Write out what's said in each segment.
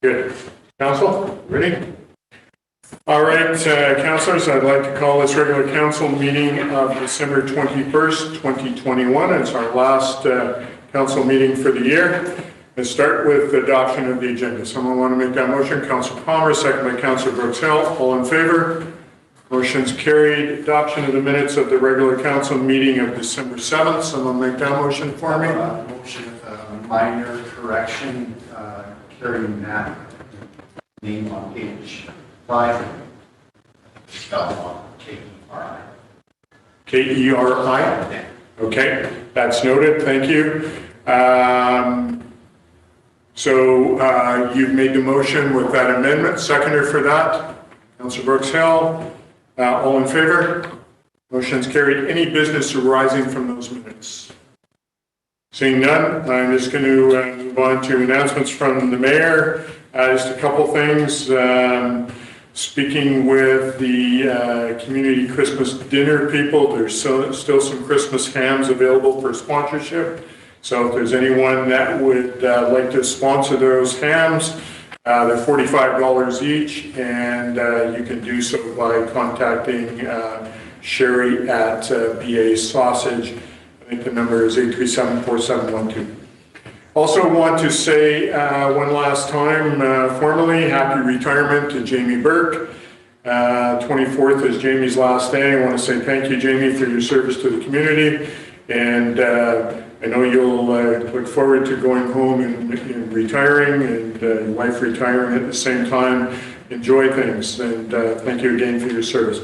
Good. Council, ready? All right, councillors, I'd like to call this regular council meeting of December 21st, 2021. It's our last council meeting for the year. Let's start with the adoption of the agenda. Someone want to make that motion? Councillor Palmer, second by Councillor Brooks Hill. All in favor? Motion's carried. Adoption of the minutes of the regular council meeting of December 7th. Someone make that motion for me? Motion with a minor correction, carrying that name on page 5. Spelled on K-E-R-I. K-E-R-I? Okay, that's noted. Thank you. So you've made the motion with that amendment. Seconder for that? Councillor Brooks Hill. All in favor? Motion's carried. Any business arising from those minutes? Seeing none, I'm just going to move on to announcements from the mayor. Just a couple things. Speaking with the community Christmas dinner people, there's still some Christmas hams available for sponsorship. So if there's anyone that would like to sponsor those hams, they're $45 each, and you can do so by contacting Sherry at BA Sausage. I think the number is 837-4712. Also want to say one last time formally, happy retirement to Jamie Burke. 24th is Jamie's last day. I want to say thank you, Jamie, for your service to the community. And I know you'll look forward to going home and retiring, and your wife retiring at the same time. Enjoy things, and thank you again for your service.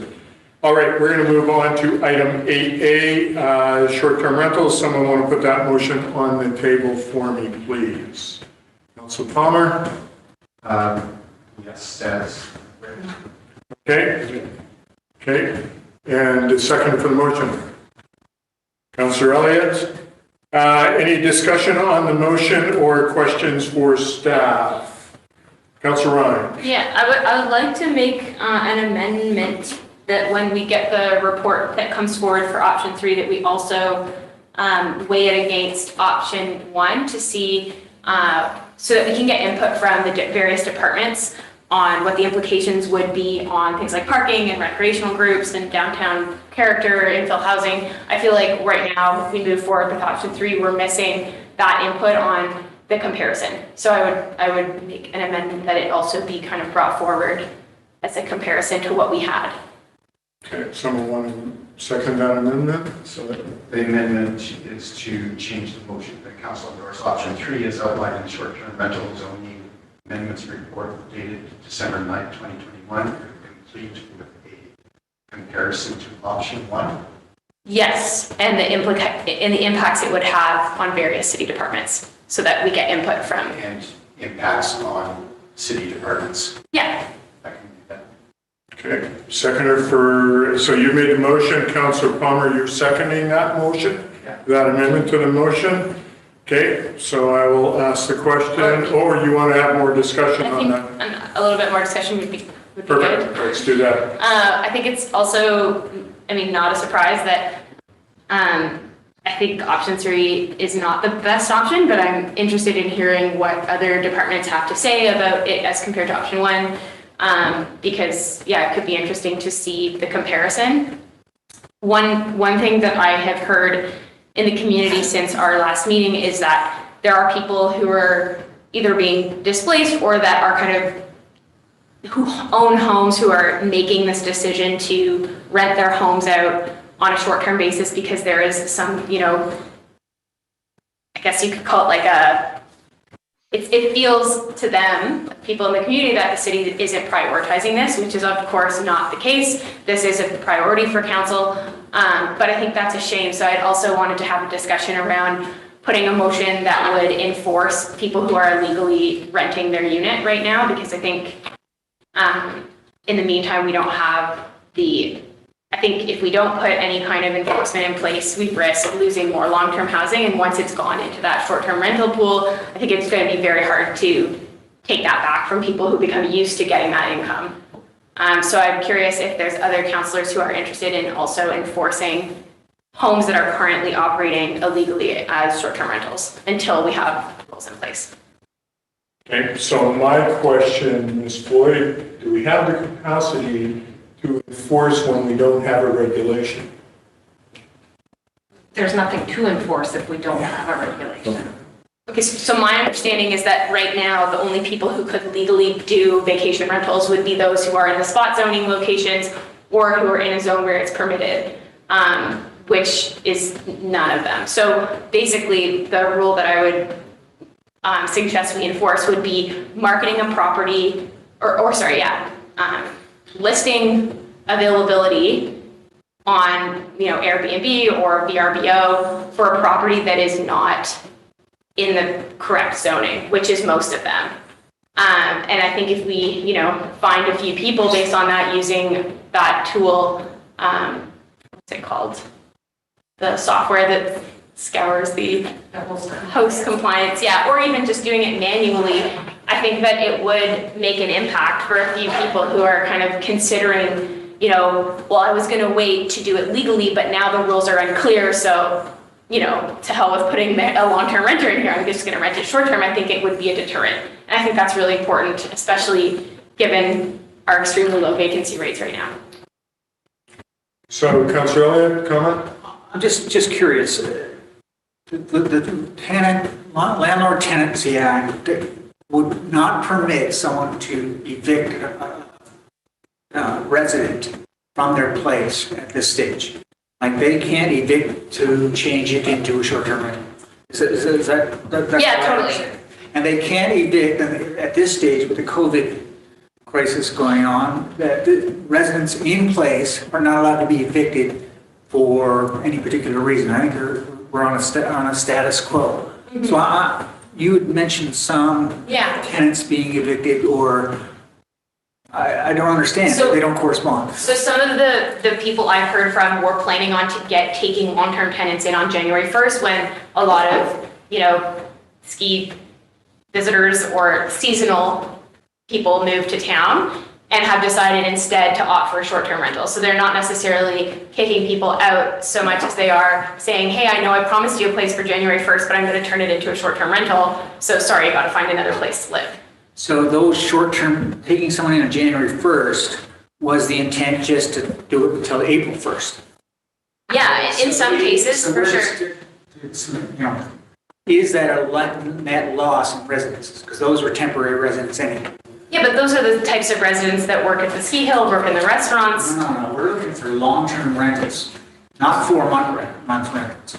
All right, we're going to move on to item 8A, short-term rentals. Someone want to put that motion on the table for me, please? Councillor Palmer? Yes, that's written. Okay. Okay. And a second for the motion. Councillor Elliott? Any discussion on the motion or questions for staff? Councillor Ryan? Yeah, I would like to make an amendment that when we get the report that comes forward for option 3, that we also weigh it against option 1 to see, so that we can get input from the various departments on what the implications would be on things like parking and recreational groups and downtown character, infill housing. I feel like right now, if we move forward with option 3, we're missing that input on the comparison. So I would make an amendment that it also be kind of brought forward as a comparison to what we had. Okay, someone want to second that amendment? So the amendment is to change the motion that council endorse option 3 is outlined in the short-term rental zoning amendments report dated December 9, 2021, complete with a comparison to option 1. Yes, and the impacts it would have on various city departments, so that we get input from. And impacts on city departments. Yeah. I can do that. Okay, seconder for, so you made the motion, Councillor Palmer, you're seconding that motion? Yeah. That amendment to the motion? Okay, so I will ask the question, or you want to have more discussion on that? I think a little bit more discussion would be Perfect. good. Let's do that. I think it's also, I mean, not a surprise that I think option 3 is not the best option, but I'm interested in hearing what other departments have to say about it as compared to option 1. Because yeah, it could be interesting to see the comparison. One thing that I have heard in the community since our last meeting is that there are people who are either being displaced or that are kind of, who own homes, who are making this decision to rent their homes out on a short-term basis because there is some, you know, I guess you could call it like a, it feels to them, people in the community, that the city isn't prioritizing this, which is of course not the case. This is a priority for council, but I think that's a shame. So I'd also wanted to have a discussion around putting a motion that would enforce people who are illegally renting their unit right now, because I think in the meantime, we don't have I think if we don't put any kind of enforcement in place, we risk losing more long-term housing. And once it's gone into that short-term rental pool, I think it's going to be very hard to take that back from people who become used to getting that income. So I'm curious if there's other councillors who are interested in also enforcing homes that are currently operating illegally as short-term rentals until we have rules in place. Okay, so my question, Ms. Floyd, do we have the capacity to enforce when we don't have a regulation? There's nothing to enforce if we don't have a regulation. Okay, so my understanding is that right now, the only people who could legally do vacation rentals would be those who are in the spot zoning locations or who are in a zone where it's permitted, which is none of them. So basically, the rule that I would suggest we enforce would be marketing a property, listing availability on, Airbnb or VRBO for a property that is not in the correct zoning, which is most of them. And I think if we, find a few people based on that using that tool, what's it called? The software that scours the host compliance, or even just doing it manually, I think that it would make an impact for a few people who are kind of considering, well, I was going to wait to do it legally, but now the rules are unclear, so, to hell with putting a long-term renter in here, I'm just going to rent it short-term. I think it would be a deterrent. And I think that's really important, especially given our extremely low vacancy rates right now. So, Councillor Elliott, comment? I'm just curious. The Landlord Tenancy Act would not permit someone to evict a resident from their place at this stage. Like they can't evict to change it into a short-term rental. Is that Yeah, totally. And they can't evict at this stage with the COVID crisis going on. That the residents in place are not allowed to be evicted for any particular reason. I think we're on a status quo. Mm-hmm. So you had mentioned some tenants being evicted, or I don't understand. So, they don't correspond. So some of the people I've heard from were planning on taking long-term tenants in on January 1st when a lot of, ski visitors or seasonal people move to town and have decided instead to opt for short-term rentals. So they're not necessarily kicking people out so much as they are saying, hey, I know I promised you a place for January 1st, but I'm going to turn it into a short-term rental. So sorry, you got to find another place to live. So those short-term, taking someone in on January 1st was the intent just to do it until April 1st? Yeah, in some cases, for sure. Is that a net loss in residences? Because those were temporary residents anyway. Yeah, but those are the types of residents that work at the ski hill, work in the restaurants. No, we're looking for long-term rentals, not 4-month rentals.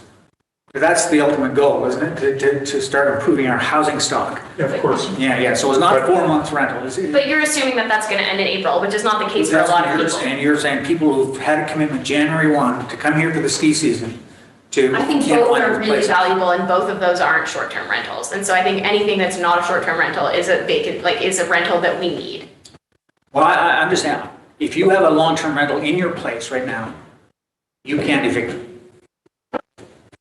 That's the ultimate goal, isn't it? To start improving our housing stock. Yeah, of course. Yeah. So it's not 4-month rental, is it? But you're assuming that that's going to end in April, which is not the case for a lot of people. And you're saying people who've had a commitment January 1 to come here for the ski season to. I think both are really valuable, and both of those aren't short-term rentals. And so I think anything that's not a short-term rental is a rental that we need. Well, I understand. If you have a long-term rental in your place right now, you can't evict it.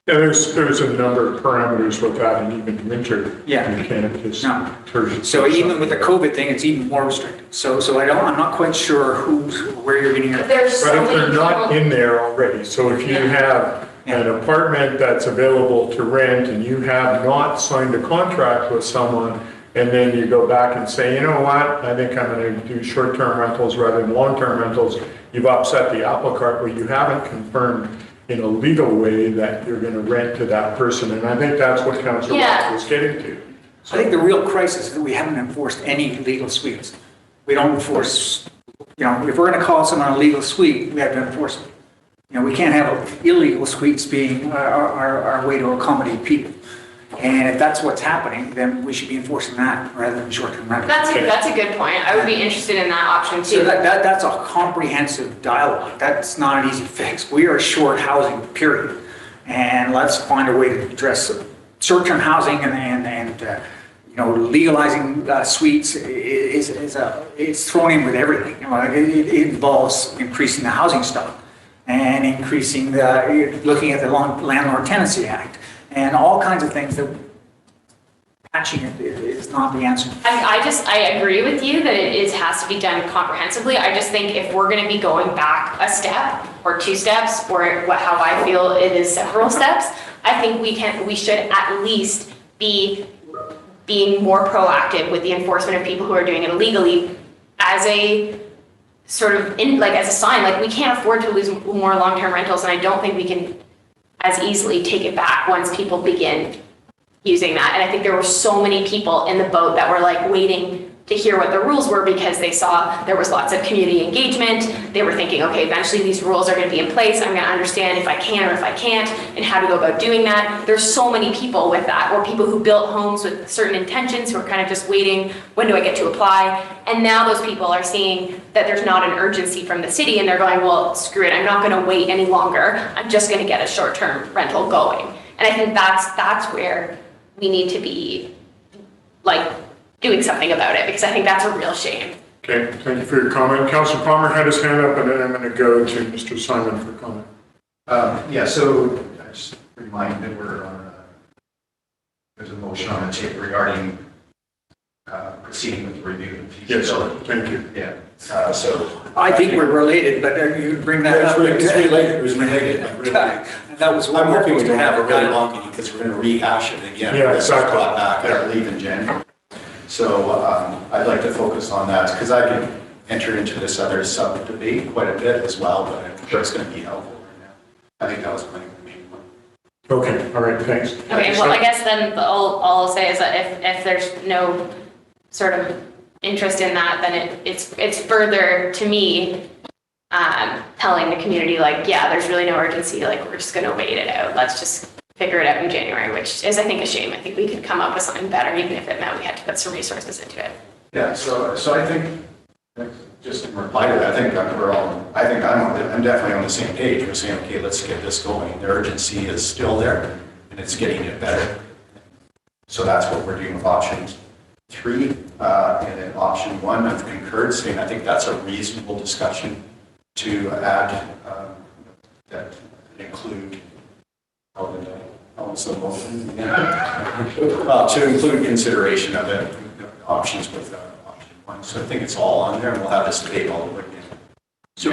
Yeah, there's a number of parameters with that, and even winter. Yeah. You can't just. No. So even with the COVID thing, it's even more restricted. So I'm not quite sure where you're getting your. But if they're not in there already, so if you have an apartment that's available to rent and you have not signed a contract with someone, and then you go back and say, you know what, I think I'm going to do short-term rentals rather than long-term rentals, you've upset the apple cart where you haven't confirmed in a legal way that you're going to rent to that person. And I think that's what Councillor Watts was getting to. So I think the real crisis is that we haven't enforced any legal suites. We don't enforce, if we're going to call someone a legal suite, we have to enforce it. We can't have illegal suites being our way to accommodate people. And if that's what's happening, then we should be enforcing that rather than short-term rentals. That's a good point. I would be interested in that option too. So that's a comprehensive dialogue. That's not an easy fix. We are short housing, period. And let's find a way to address short-term housing and legalizing suites it's thrown in with everything. It involves increasing the housing stock and increasing looking at the Landlord Tenancy Act. And all kinds of things that patching it is not the answer. I agree with you that it has to be done comprehensively. I just think if we're going to be going back a step or 2 steps, or how I feel it is several steps, I think we should at least be being more proactive with the enforcement of people who are doing it illegally as a sort of as a sign, like we can't afford to lose more long-term rentals, and I don't think we can as easily take it back once people begin using that. And I think there were so many people in the boat that were like waiting to hear what the rules were because they saw there was lots of community engagement. They were thinking, okay, eventually these rules are going to be in place. I'm going to understand if I can or if I can't and how to go about doing that. There's so many people with that, or people who built homes with certain intentions who are kind of just waiting, when do I get to apply? And now those people are seeing that there's not an urgency from the city and they're going, well, screw it, I'm not going to wait any longer. I'm just going to get a short-term rental going. And I think that's where we need to be like doing something about it, because I think that's a real shame. Okay, thank you for your comment. Councillor Palmer had his hand up, and then I'm going to go to Mr. Simon for comment. Yeah, so I just remind that we're on, there's a motion on the table regarding proceeding with the review of feasibility. Yes, sir. Thank you. Yeah, so. I think we're related, but you bring that up. It's related. It was related. That was what I'm we're hoping supposed we to don't have a have. really long meeting because we're going to rehash it again. Yeah, This was exactly. brought back, I believe, in January. So I'd like to focus on that because I can enter into this other sub-debate quite a bit as well, but I'm sure it's going to be helpful right now. I think that was my main point. Okay, all right, thanks. Okay, well, I guess then all I'll say is that if there's no sort of interest in that, then it's further to me telling the community like, yeah, there's really no urgency, like we're just gonna wait it out. Let's just figure it out in January, which is I think a shame. I think we could come up with something better even if it meant we had to put some resources into it. Yeah, so I think, just in reply to that, I think I'm definitely on the same page. We're saying, okay, let's get this going. The urgency is still there and it's getting it better. So that's what we're doing with option 3. And then option 1, I've concurred, saying I think that's a reasonable discussion to add that include, to include consideration of it, options with option 1. So I think it's all on there and we'll have this debate all over again. So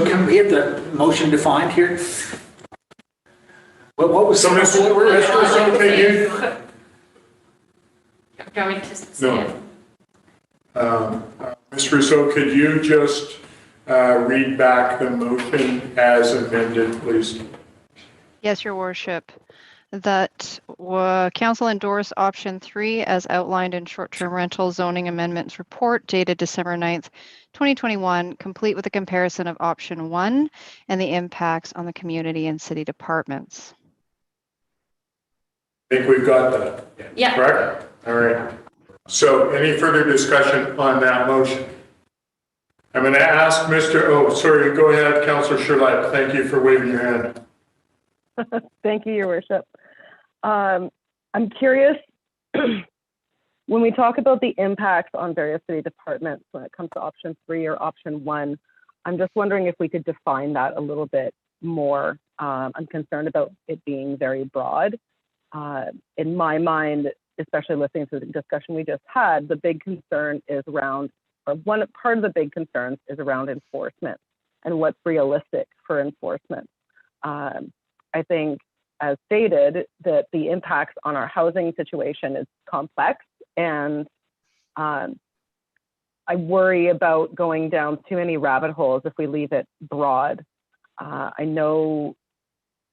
can we have the motion defined here? What was? So, Mr. Russo, can you? Do you want me to say it? No. Mr. Russo, could you just read back the motion as amended, please? Yes, Your Worship. That Council endorse option 3 as outlined in short-term rental zoning amendments report dated December 9th, 2021, complete with a comparison of option 1 and the impacts on the community and city departments. I think we've got that. Yeah. Correct? All right. So any further discussion on that motion? I'm going to ask go ahead, Councillor Sherlatt. Thank you for waving your hand. Thank you, Your Worship. I'm curious, when we talk about the impacts on various city departments when it comes to option 3 or option 1, I'm just wondering if we could define that a little bit more. I'm concerned about it being very broad. In my mind, especially listening to the discussion we just had, the big concern is around, or one part of the big concerns is around enforcement and what's realistic for enforcement. I think, as stated, that the impacts on our housing situation is complex, and I worry about going down too many rabbit holes if we leave it broad. I know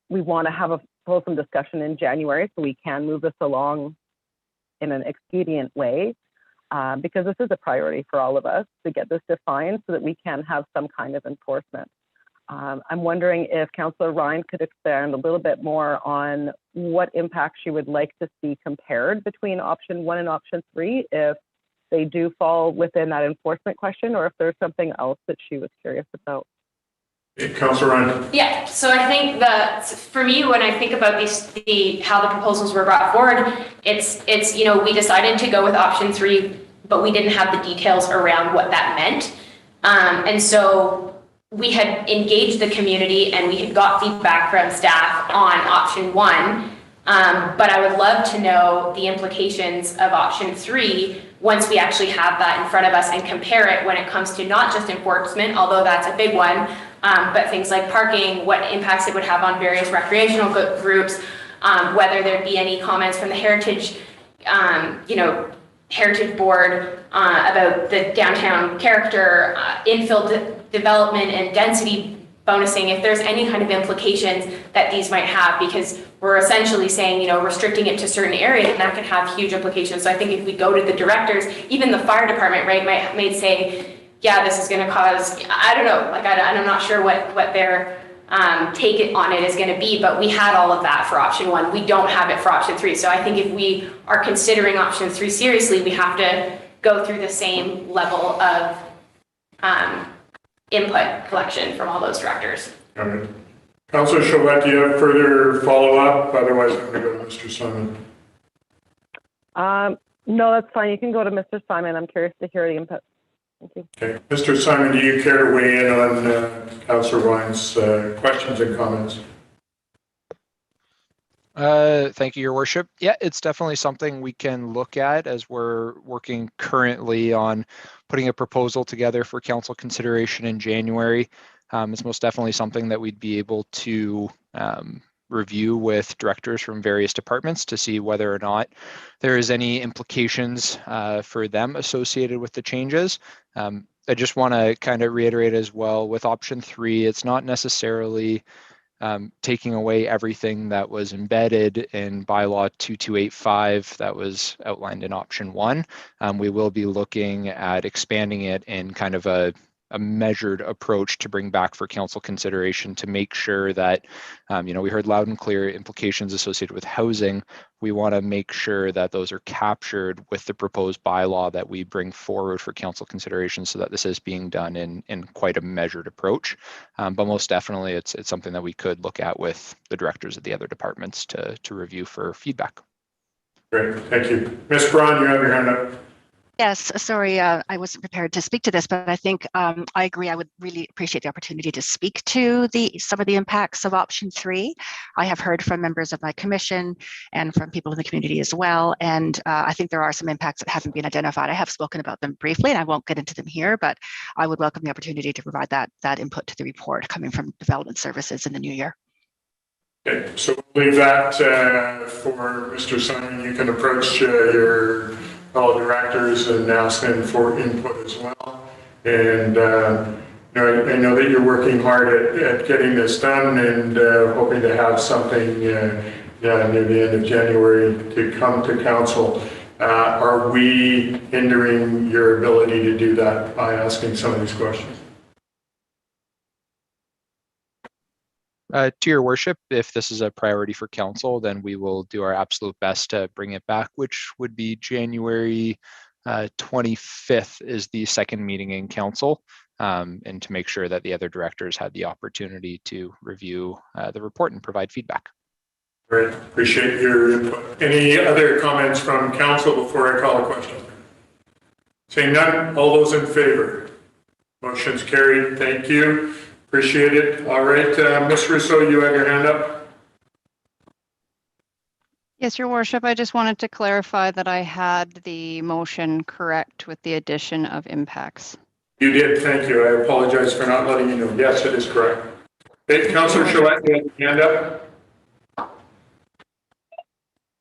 we want to have a fulsome discussion in January so we can move this along in an expedient way, because this is a priority for all of us to get this defined so that we can have some kind of enforcement. I'm wondering if Councillor Ryan could expand a little bit more on what impact she would like to see compared between option 1 and option 3, if they do fall within that enforcement question, or if there's something else that she was curious about. Councillor Ryan. Yeah, so I think that for me, when I think about how the proposals were brought forward, it's we decided to go with option 3, but we didn't have the details around what that meant, and so we had engaged the community and we had got feedback from staff on option 1, but I would love to know the implications of option 3 once we actually have that in front of us and compare it when it comes to not just enforcement, although that's a big one, but things like parking, what impacts it would have on various recreational groups, whether there'd be any comments from the heritage Heritage Board about the downtown character, infill development and density bonusing, if there's any kind of implications that these might have, because we're essentially saying, restricting it to certain areas, and that can have huge implications. So I think if we go to the directors, even the fire department, right, might say, yeah, this is going to cause, I don't know, I'm not sure what their take on it is going to be, but we had all of that for option 1. We don't have it for option 3. So I think if we are considering option 3 seriously, we have to go through the same level of input collection from all those directors. All right. Councillor Chalette, do you have further follow-up? Otherwise, I'm going to go to Mr. Simon. No, that's fine. You can go to Mr. Simon. I'm curious to hear the input. Thank you. Okay. Mr. Simon, do you care to weigh in on Councillor Ryan's questions and comments? Thank you, Your Worship. Yeah, it's definitely something we can look at as we're working currently on putting a proposal together for council consideration in January. It's most definitely something that we'd be able to review with directors from various departments to see whether or not there is any implications for them associated with the changes. I just want to kind of reiterate as well with option 3, it's not necessarily taking away everything that was embedded in bylaw 2285 that was outlined in option 1. We will be looking at expanding it in kind of a measured approach to bring back for council consideration to make sure that, we heard loud and clear implications associated with housing. We want to make sure that those are captured with the proposed bylaw that we bring forward for council consideration so that this is being done in quite a measured approach. But most definitely it's something that we could look at with the directors of the other departments to review for feedback. Great, thank you. Ms. Braun, you have your hand up. Yes, sorry, I wasn't prepared to speak to this, but I think I agree. I would really appreciate the opportunity to speak to some of the impacts of option 3. I have heard from members of my commission and from people in the community as well, and I think there are some impacts that haven't been identified. I have spoken about them briefly, and I won't get into them here, but I would welcome the opportunity to provide that input to the report coming from Development Services in the new year. Okay, so we'll leave that for Mr. Simon. You can approach your fellow directors and ask them for input as well. And I know that you're working hard at getting this done and hoping to have something near the end of January to come to council. Are we hindering your ability to do that by asking some of these questions? To Your Worship, if this is a priority for council, then we will do our absolute best to bring it back, which would be January 25th is the second meeting in council, and to make sure that the other directors had the opportunity to review the report and provide feedback. Great, appreciate your input. Any other comments from council before I call a question? Saying none, all those in favor? Motion's carried, thank you. Appreciate it. All right, Ms. Russo, you have your hand up. Yes, Your Worship. I just wanted to clarify that I had the motion correct with the addition of impacts. You did, thank you. I apologize for not letting you know. Yes, it is correct. Hey, Councillor Chalette, you have your hand up.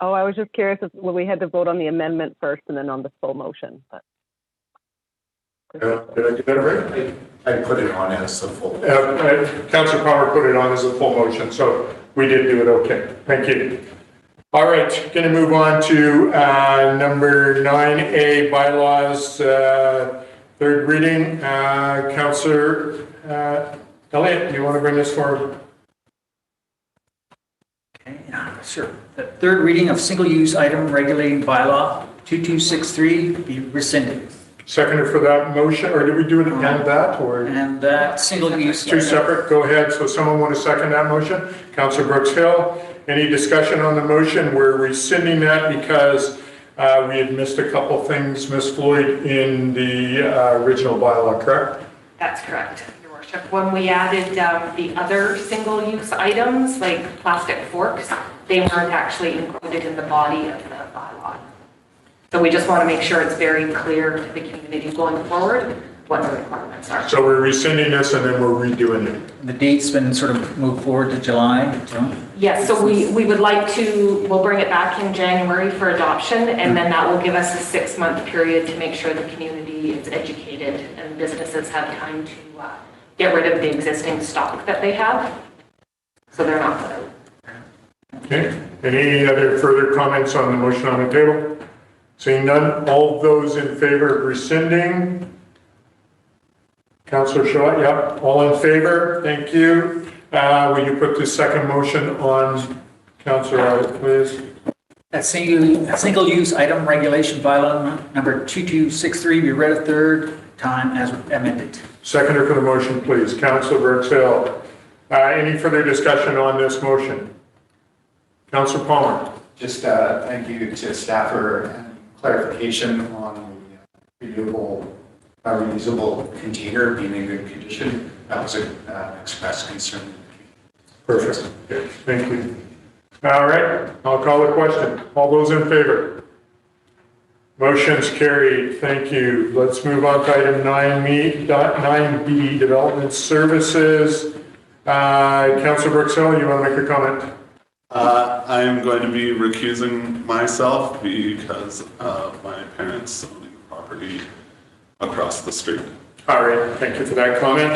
Oh, I was just curious if we had to vote on the amendment first and then on the full motion. But Did I do that right? I put it on as a full. Councillor Palmer put it on as a full motion, so we did do it okay. Thank you. All right, going to move on to number 9A, bylaws, third reading. Councillor Elliott, do you want to bring this forward? Okay, sure. The third reading of single-use item regulating bylaw 2263 be rescinded. Seconder for that motion, or did we do it and that, or? And that single-use. Two separate, go ahead. So someone want to second that motion? Councillor Brooks Hill. Any discussion on the motion? We're rescinding that because we had missed a couple things, Ms. Floyd, in the original bylaw, correct? That's correct, Your Worship. When we added the other single-use items, like plastic forks, they weren't actually included in the body of the bylaw. So we just want to make sure it's very clear to the community going forward what the requirements are. So we're rescinding this and then we're redoing it. The date's been sort of moved forward to July, June? Yes, so we would like to, we'll bring it back in January for adoption, and then that will give us a 6-month period to make sure the community is educated and businesses have time to get rid of the existing stock that they have, so they're not going to. Okay. Any other further comments on the motion on the table? Seeing none, all those in favor of rescinding? Councillor Shaw, yeah, all in favor, thank you. Will you put the second motion on, Councillor Elliott, please? That single-use item regulation bylaw number 2263 be read a third time as amended. Seconder for the motion, please. Councillor Burks-Hill. Any further discussion on this motion? Councillor Palmer. Just thank you to staff for clarification on the reusable container being in good condition. That was an expressed concern. Perfect. Okay. Thank you. All right. I'll call the question. All those in favor? Motion's carried. Thank you. Let's move on to item 9B, Development Services. Councillor Burks-Hill, you want to make a comment? I am going to be recusing myself because of my parents owning the property across the street. All right, thank you for that comment.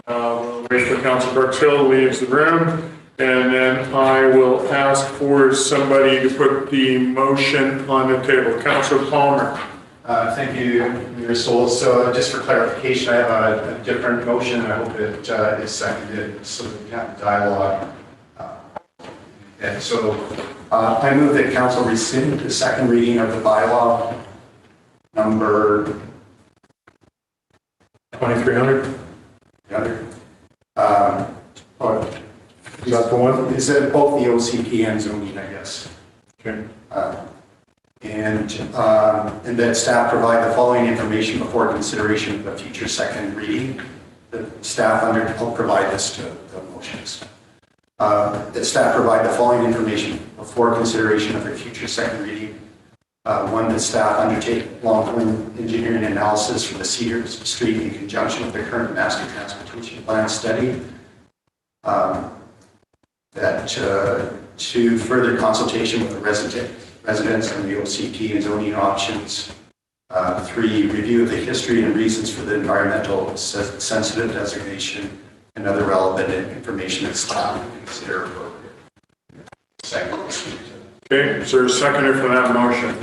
We'll wait for Councillor Burks-Hill leaves the room, and then I will ask for somebody to put the motion on the table. Councillor Palmer. Thank you, Mayor Sulz. So just for clarification, I have a different motion. I hope it is seconded so that we can have dialogue. And so I move that council rescind the second reading of the bylaw number 2300. Is that the one? Is it both the OCP and zoning, I guess? Okay. And that staff provide the following information before consideration of a future second reading. The staff will provide this to the motions. That staff provide the following information before consideration of a future second reading. One, that staff undertake long-term engineering analysis for the Cedar Street in conjunction with the current master transportation plan study. That to further consultation with the residents on the OCP and zoning options. 3, review of the history and reasons for the environmental sensitive designation and other relevant information that staff will consider appropriate. Second. Okay, is there a seconder for that motion?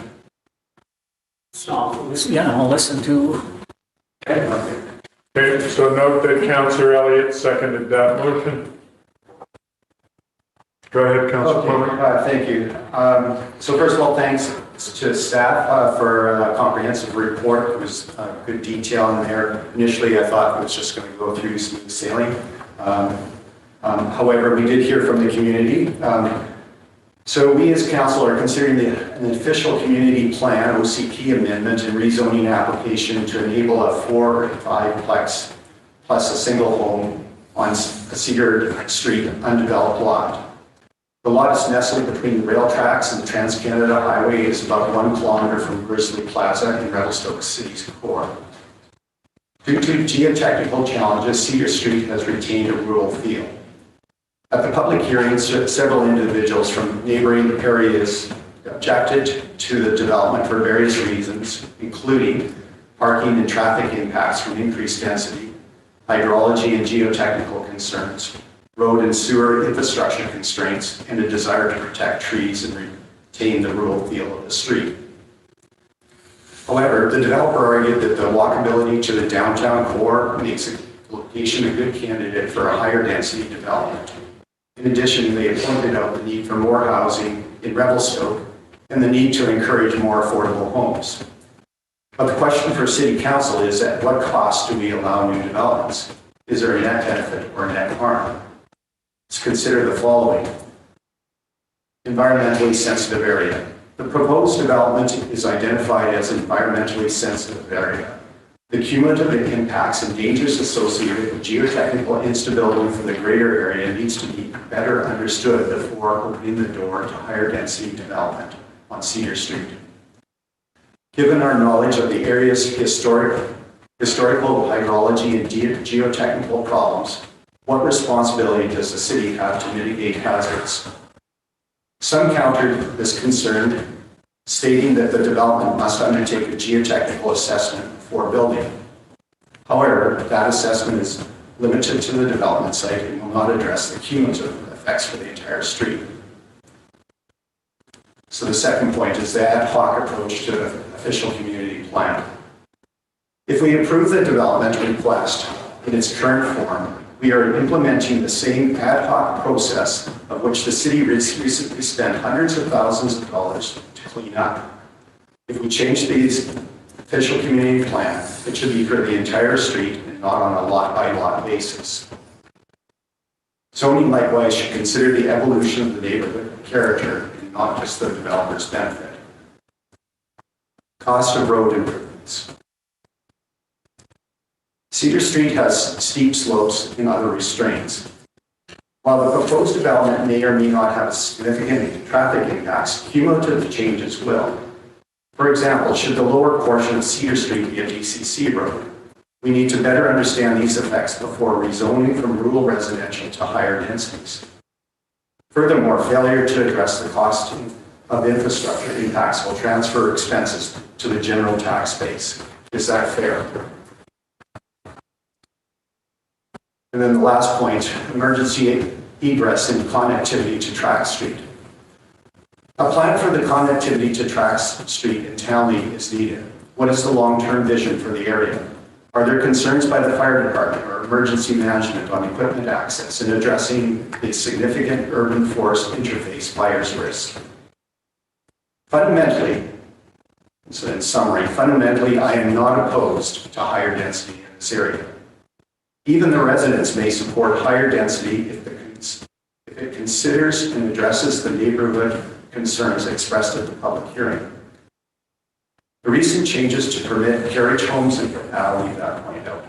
So, yeah, I'll listen to. Okay, so note that Councillor Elliott seconded that motion. Go ahead, Councillor Palmer. Thank you. So first of all, thanks to staff for a comprehensive report. There was good detail in there. Initially, I thought it was just going to go through smooth sailing. However, we did hear from the community. So we as council are considering an official community plan, OCP amendment and rezoning application to enable a 4 or 5-plex plus a single home on a Cedar Street undeveloped lot. The lot is nestled between the rail tracks and the Trans-Canada Highway. Is about 1 kilometer from Grizzly Plaza in Revelstoke City's core. Due to geotechnical challenges, Cedar Street has retained a rural feel. At the public hearings, several individuals from neighboring areas objected to the development for various reasons, including parking and traffic impacts from increased density, hydrology and geotechnical concerns, road and sewer infrastructure constraints, and a desire to protect trees and retain the rural feel of the street. However, the developer argued that the walkability to the downtown core makes the location a good candidate for a higher density development. In addition, they pointed out the need for more housing in Revelstoke and the need to encourage more affordable homes. But the question for City Council is, at what cost do we allow new developments? Is there a net benefit or a net harm? Let's consider the following. Environmentally sensitive area. The proposed development is identified as an environmentally sensitive area. The cumulative impacts and dangers associated with geotechnical instability for the greater area needs to be better understood before opening the door to higher density development on Cedar Street. Given our knowledge of the area's historic historical, hydrology, and geotechnical problems, what responsibility does the city have to mitigate hazards? Some countered this concern, stating that the development must undertake a geotechnical assessment before building. However, that assessment is limited to the development site and will not address the cumulative effects for the entire street. So the second point is the ad hoc approach to the official community plan. If we approve the development request in its current form, we are implementing the same ad hoc process of which the city recently spent hundreds of thousands of dollars to clean up. If we change these official community plan, it should be for the entire street and not on a lot-by-lot basis. Zoning likewise should consider the evolution of the neighborhood character and not just the developer's benefit. Cost of road improvements. Cedar Street has steep slopes and other restraints. While the proposed development may or may not have significant traffic impacts, cumulative changes will. For example, should the lower portion of Cedar Street be a DCC road, we need to better understand these effects before rezoning from rural residential to higher densities. Furthermore, failure to address the cost of infrastructure impacts will transfer expenses to the general tax base. Is that fair? And then the last point, emergency egress and connectivity to Track Street. A plan for the connectivity to Track Street in Townley is needed. What is the long-term vision for the area? Are there concerns by the fire department or emergency management on equipment access in addressing the significant urban forest interface fires risk? Fundamentally, so in summary, fundamentally, I am not opposed to higher density in this area. Even the residents may support higher density if it considers and addresses the neighborhood concerns expressed at the public hearing. The recent changes to permit carriage homes and I'll leave that point out.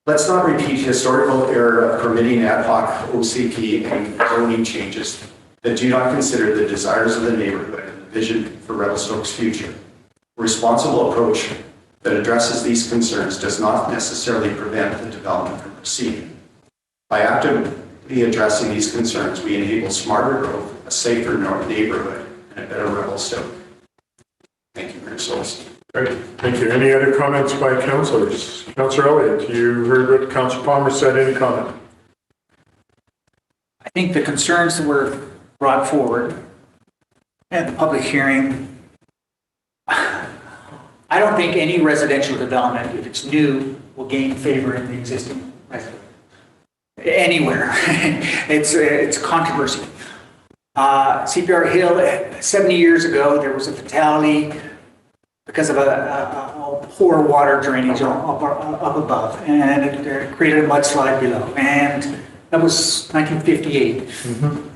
Let's not repeat historical error of permitting ad hoc OCP and zoning changes that do not consider the desires of the neighborhood and the vision for Revelstoke's future. A responsible approach that addresses these concerns does not necessarily prevent the development from proceeding. By actively addressing these concerns, we enable smarter growth, a safer neighborhood, and a better Revelstoke. Thank you, Mayor Sulz. Great, thank you. Any other comments by councillors? Councillor Elliott, you heard what Councillor Palmer said. Any comment? I think the concerns that were brought forward at the public hearing, I don't think any residential development, if it's new, will gain favor in the existing resident. Anywhere. It's controversy. CPR Hill, 70 years ago, there was a fatality because of a poor water drainage up above, and it created a mudslide below. And that was 1958. Mm-hmm.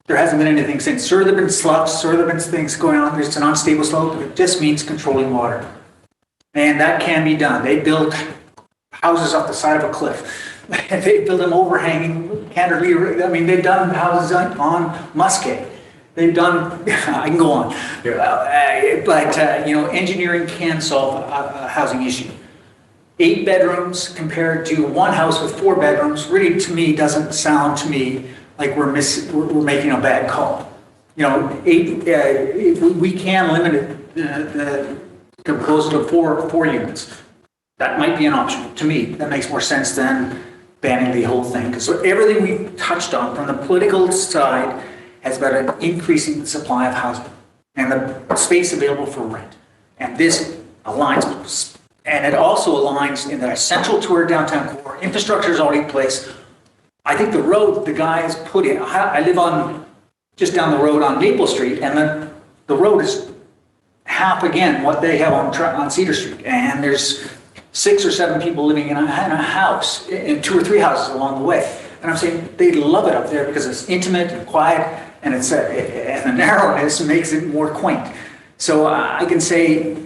There hasn't been anything since. Sure, there have been sloughs, sure, there have been things going on. There's an unstable slope, but it just means controlling water. And that can be done. They built houses off the side of a cliff. They built them overhanging cantilever. I mean, they've done houses on Muscat. They've done, I can go on. Yeah. But engineering can solve a housing issue. 8 bedrooms compared to one house with 4 bedrooms really, to me, doesn't sound to me like we're making a bad call. We can limit the proposal to four units. That might be an option. To me, that makes more sense than banning the whole thing. Because everything we touched on from the political side has about increasing the supply of housing and the space available for rent. And this aligns, and it also aligns in that central to our downtown core. Infrastructure is already in place. I think the road the guys put in, I live on just down the road on Maple Street, and the road is half again what they have on Cedar Street. And there's 6 or 7 people living in a house, in 2 or 3 houses along the way. And I'm saying they love it up there because it's intimate and quiet, and and the narrowness makes it more quaint. So I can say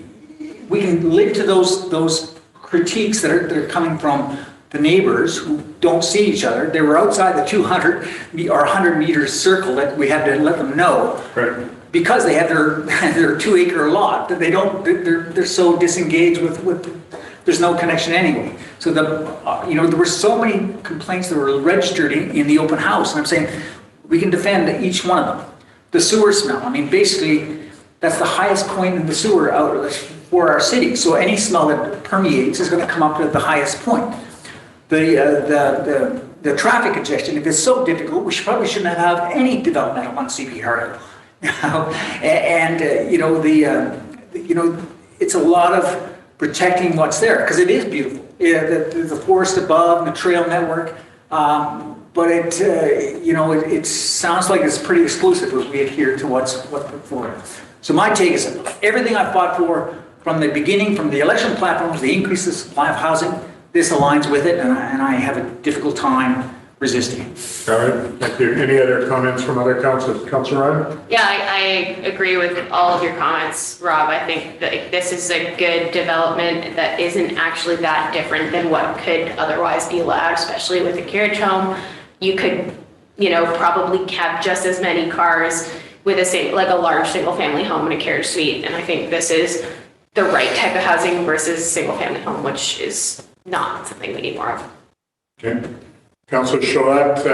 we can link to those critiques that are coming from the neighbors who don't see each other. They were outside the 200 or 100 meter circle that we had to let them know. Right. Because they have their 2 acre lot that they're so disengaged with there's no connection anyway. So there were so many complaints that were registered in the open house, and I'm saying we can defend each one of them. The sewer smell, I mean, basically, that's the highest point in the sewer outlet for our city. So any smell that permeates is going to come up at the highest point. The traffic congestion, if it's so difficult, we probably shouldn't have any developmental on CPR. It's a lot of protecting what's there because it is beautiful. Yeah, the forest above and the trail network, but it sounds like it's pretty exclusive as we adhere to what's put forward. So my take is everything I fought for from the beginning, from the election platforms, the increase of supply of housing, this aligns with it, and I have a difficult time resisting it. All right, thank you. Any other comments from other councilors? Councilor Ryan? Yeah, I agree with all of your comments, Rob. I think that this is a good development that isn't actually that different than what could otherwise be allowed, especially with a carriage home. You could, probably have just as many cars with a large single family home and a carriage suite. And I think this is the right type of housing versus single family home, which is not something we need more of. Okay. Councilor Shalat,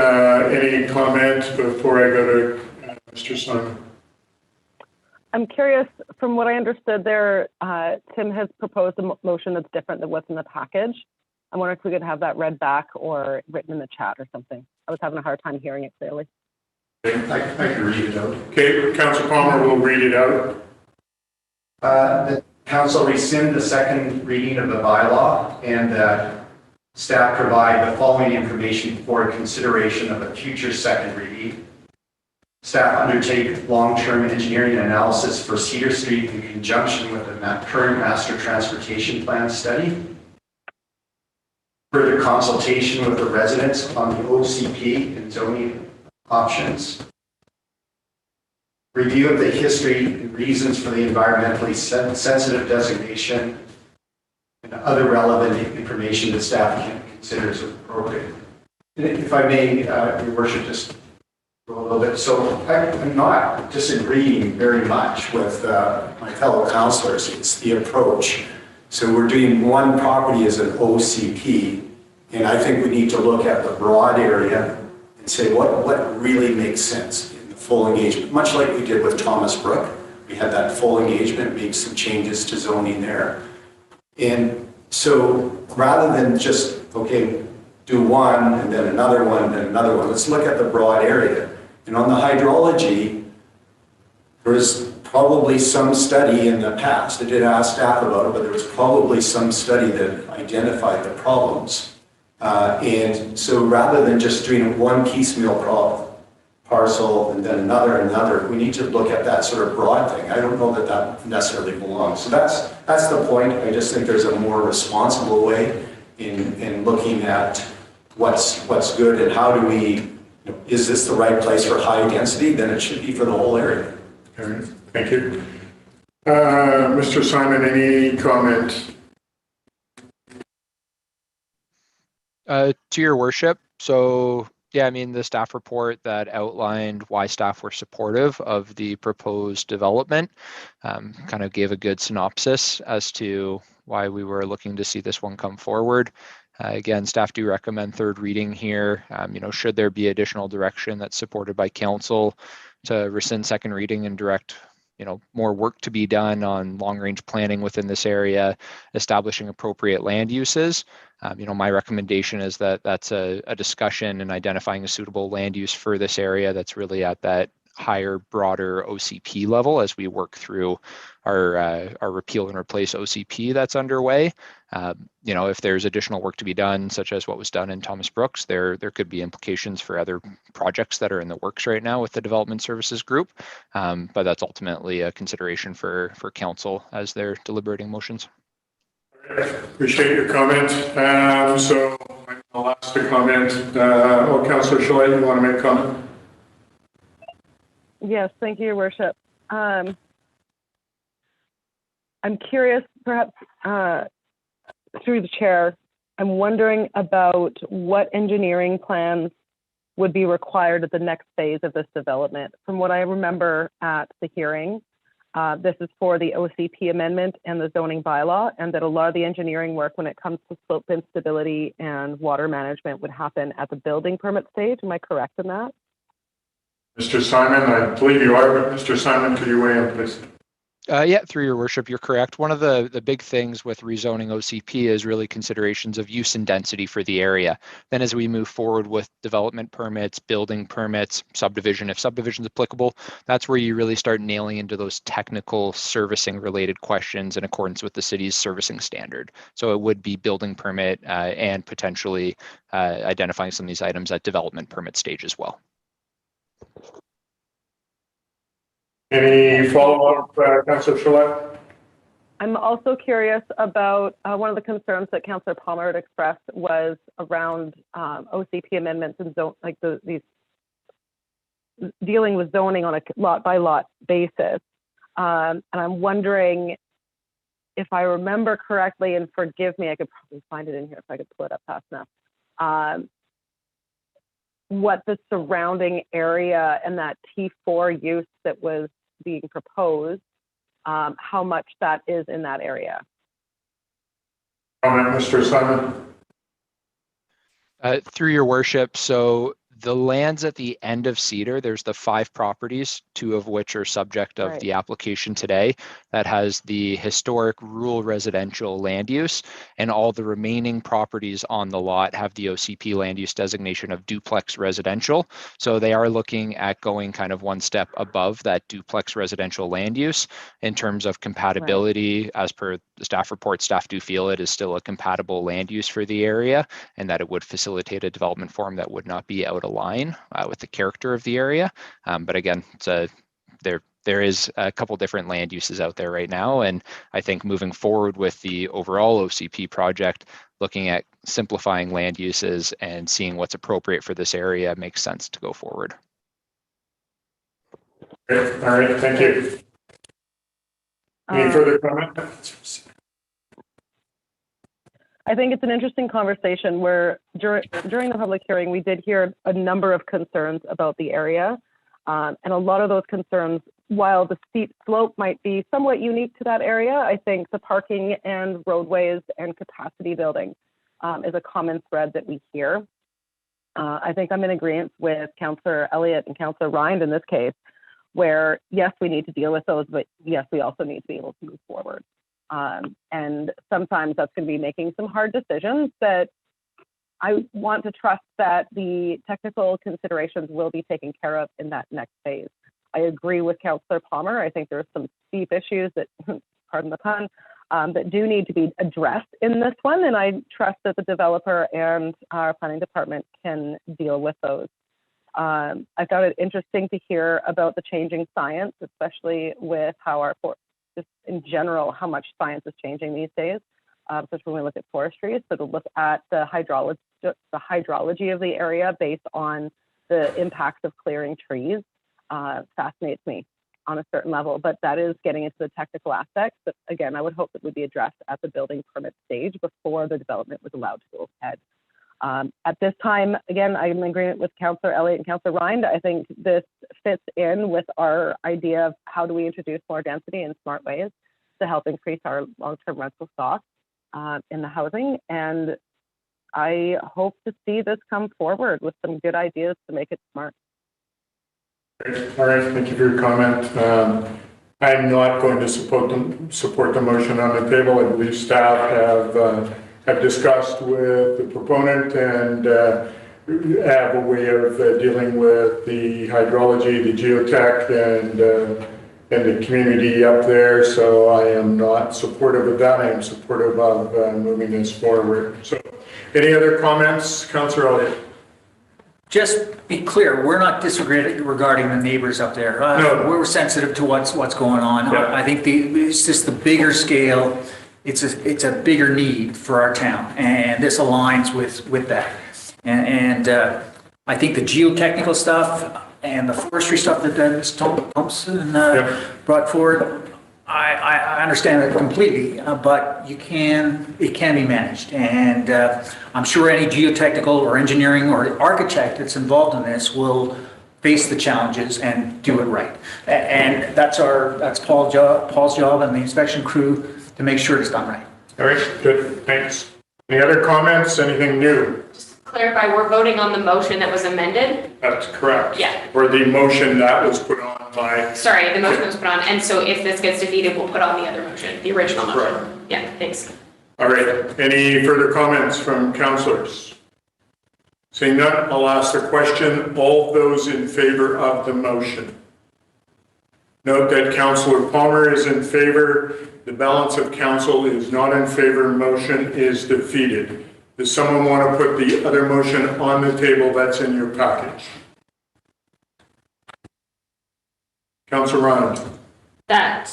any comment before I go to Mr. Simon? I'm curious, from what I understood there, Tim has proposed a motion that's different than what's in the package. I'm wondering if we could have that read back or written in the chat or something. I was having a hard time hearing it clearly. I can read it out. Okay, Councilor Palmer will read it out. The council rescind the second reading of the bylaw and that staff provide the following information for consideration of a future second reading. Staff undertake long-term engineering analysis for Cedar Street in conjunction with the current master transportation plan study. Further consultation with the residents on the OCP and zoning options. Review of the history and reasons for the environmentally sensitive designation and other relevant information that staff can consider as appropriate. And if I may, Your Worship, just go a little bit. So I'm not disagreeing very much with my fellow councillors. It's the approach. So we're doing one property as an OCP, and I think we need to look at the broad area and say what really makes sense in the full engagement, much like we did with Thomas Brook. We had that full engagement, made some changes to zoning there. And so rather than just, okay, do one and then another one and then another one, let's look at the broad area. And on the hydrology, there's probably some study in the past. I did ask staff about it, but there was probably some study that identified the problems. And so rather than just doing one piecemeal parcel and then another, we need to look at that sort of broad thing. I don't know that that necessarily belongs. So that's the point. I just think there's a more responsible way in looking at what's good and how do we, is this the right place for high density? Then it should be for the whole area. All right, thank you. Mr. Simon, any comment? To your worship, so yeah, I mean, the staff report that outlined why staff were supportive of the proposed development kind of gave a good synopsis as to why we were looking to see this one come forward. Again, staff do recommend third reading here. Should there be additional direction that's supported by council to rescind second reading and direct more work to be done on long-range planning within this area, establishing appropriate land uses. My recommendation is that that's a discussion and identifying a suitable land use for this area that's really at that higher, broader OCP level as we work through our repeal and replace OCP that's underway. If there's additional work to be done, such as what was done in Thomas Brooks, there could be implications for other projects that are in the works right now with the Development Services Group. But that's ultimately a consideration for council as they're deliberating motions. Appreciate your comment. So I'll ask the comment. Councillor Shalat, you want to make a comment? Yes, thank you, Your Worship. I'm curious, perhaps through the chair, I'm wondering about what engineering plans would be required at the next phase of this development. From what I remember at the hearing, This is for the OCP amendment and the zoning bylaw, and that a lot of the engineering work when it comes to slope instability and water management would happen at the building permit stage. Am I correct in that? Mr. Simon, I believe you are, but Mr. Simon, could you weigh in, please? Yeah, through your worship, you're correct. One of the big things with rezoning OCP is really considerations of use and density for the area. Then as we move forward with development permits, building permits, subdivision, if subdivision is applicable, that's where you really start nailing into those technical servicing related questions in accordance with the city's servicing standard. So it would be building permit and potentially identifying some of these items at development permit stage as well. Any follow-up, Councillor Chalette? I'm also curious about one of the concerns that Councillor Palmer had expressed was around OCP amendments and these dealing with zoning on a lot by lot basis. And I'm wondering if I remember correctly, and forgive me, I could probably find it in here if I could pull it up fast enough. What the surrounding area and that T4 use that was being proposed, how much that is in that area. Comment, Mr. Simon. Through your worship, so the lands at the end of Cedar, there's the 5 properties, 2 of which are subject of the application today, that has the historic rural residential land use, and all the remaining properties on the lot have the OCP land use designation of duplex residential. So they are looking at going kind of one step above that duplex residential land use in terms of compatibility. As per the staff report, staff do feel it is still a compatible land use for the area, and that it would facilitate a development form that would not be out of line with the character of the area. But again, there is a couple different land uses out there right now, and I think moving forward with the overall OCP project, looking at simplifying land uses and seeing what's appropriate for this area makes sense to go forward. Okay. All right, thank you. Any further comment? I think it's an interesting conversation where during the public hearing, we did hear a number of concerns about the area. And a lot of those concerns, while the steep slope might be somewhat unique to that area, I think the parking and roadways and capacity building is a common thread that we hear. I think I'm in agreement with Councillor Elliott and Councillor Rind in this case, where yes, we need to deal with those, but yes, we also need to be able to move forward. And sometimes that's going to be making some hard decisions that I want to trust that the technical considerations will be taken care of in that next phase. I agree with Councillor Palmer. I think there are some steep issues that, pardon the pun, that do need to be addressed in this one. And I trust that the developer and our planning department can deal with those. I found it interesting to hear about the changing science, especially with how just in general, how much science is changing these days, especially when we look at forestry. So to look at the hydrology of the area based on the impacts of clearing trees fascinates me on a certain level, but that is getting into the technical aspects. But again, I would hope that would be addressed at the building permit stage before the development was allowed to go ahead. At this time, again, I'm in agreement with Councillor Elliott and Councillor Rind. I think this fits in with our idea of how do we introduce more density in smart ways to help increase our long-term rental stock in the housing. And I hope to see this come forward with some good ideas to make it smart. All right, thank you for your comment. I'm not going to support the motion on the table. I believe staff have discussed with the proponent and have a way of dealing with the hydrology, the geotech, and the community up there. So I am not supportive of that. I am supportive of moving this forward. So any other comments, Councillor Elliott? Just be clear, we're not disagreeing regarding the neighbors up there. No. We're sensitive to what's going on. Yeah. I think it's just the bigger scale. It's a bigger need for our town, and this aligns with that. And I think the geotechnical stuff and the forestry stuff that Ms. Thompson brought forward, I understand it completely, but it can be managed. And I'm sure any geotechnical or engineering or architect that's involved in this will face the challenges and do it right. And that's Paul's job and the inspection crew to make sure it's done right. All right, good, thanks. Any other comments, anything new? Just to clarify, we're voting on the motion that was amended? That's correct. Yeah. Or the motion that was put on by. Sorry, the motion was put on, and so if this gets defeated, we'll put on the other motion, the original motion. Right. Yeah, thanks. All right, any further comments from councillors? Seeing none, I'll ask the question. All those in favor of the motion? Note that Councillor Palmer is in favor. The balance of council is not in favor. Motion is defeated. Does someone want to put the other motion on the table that's in your package? Councillor Ryan. That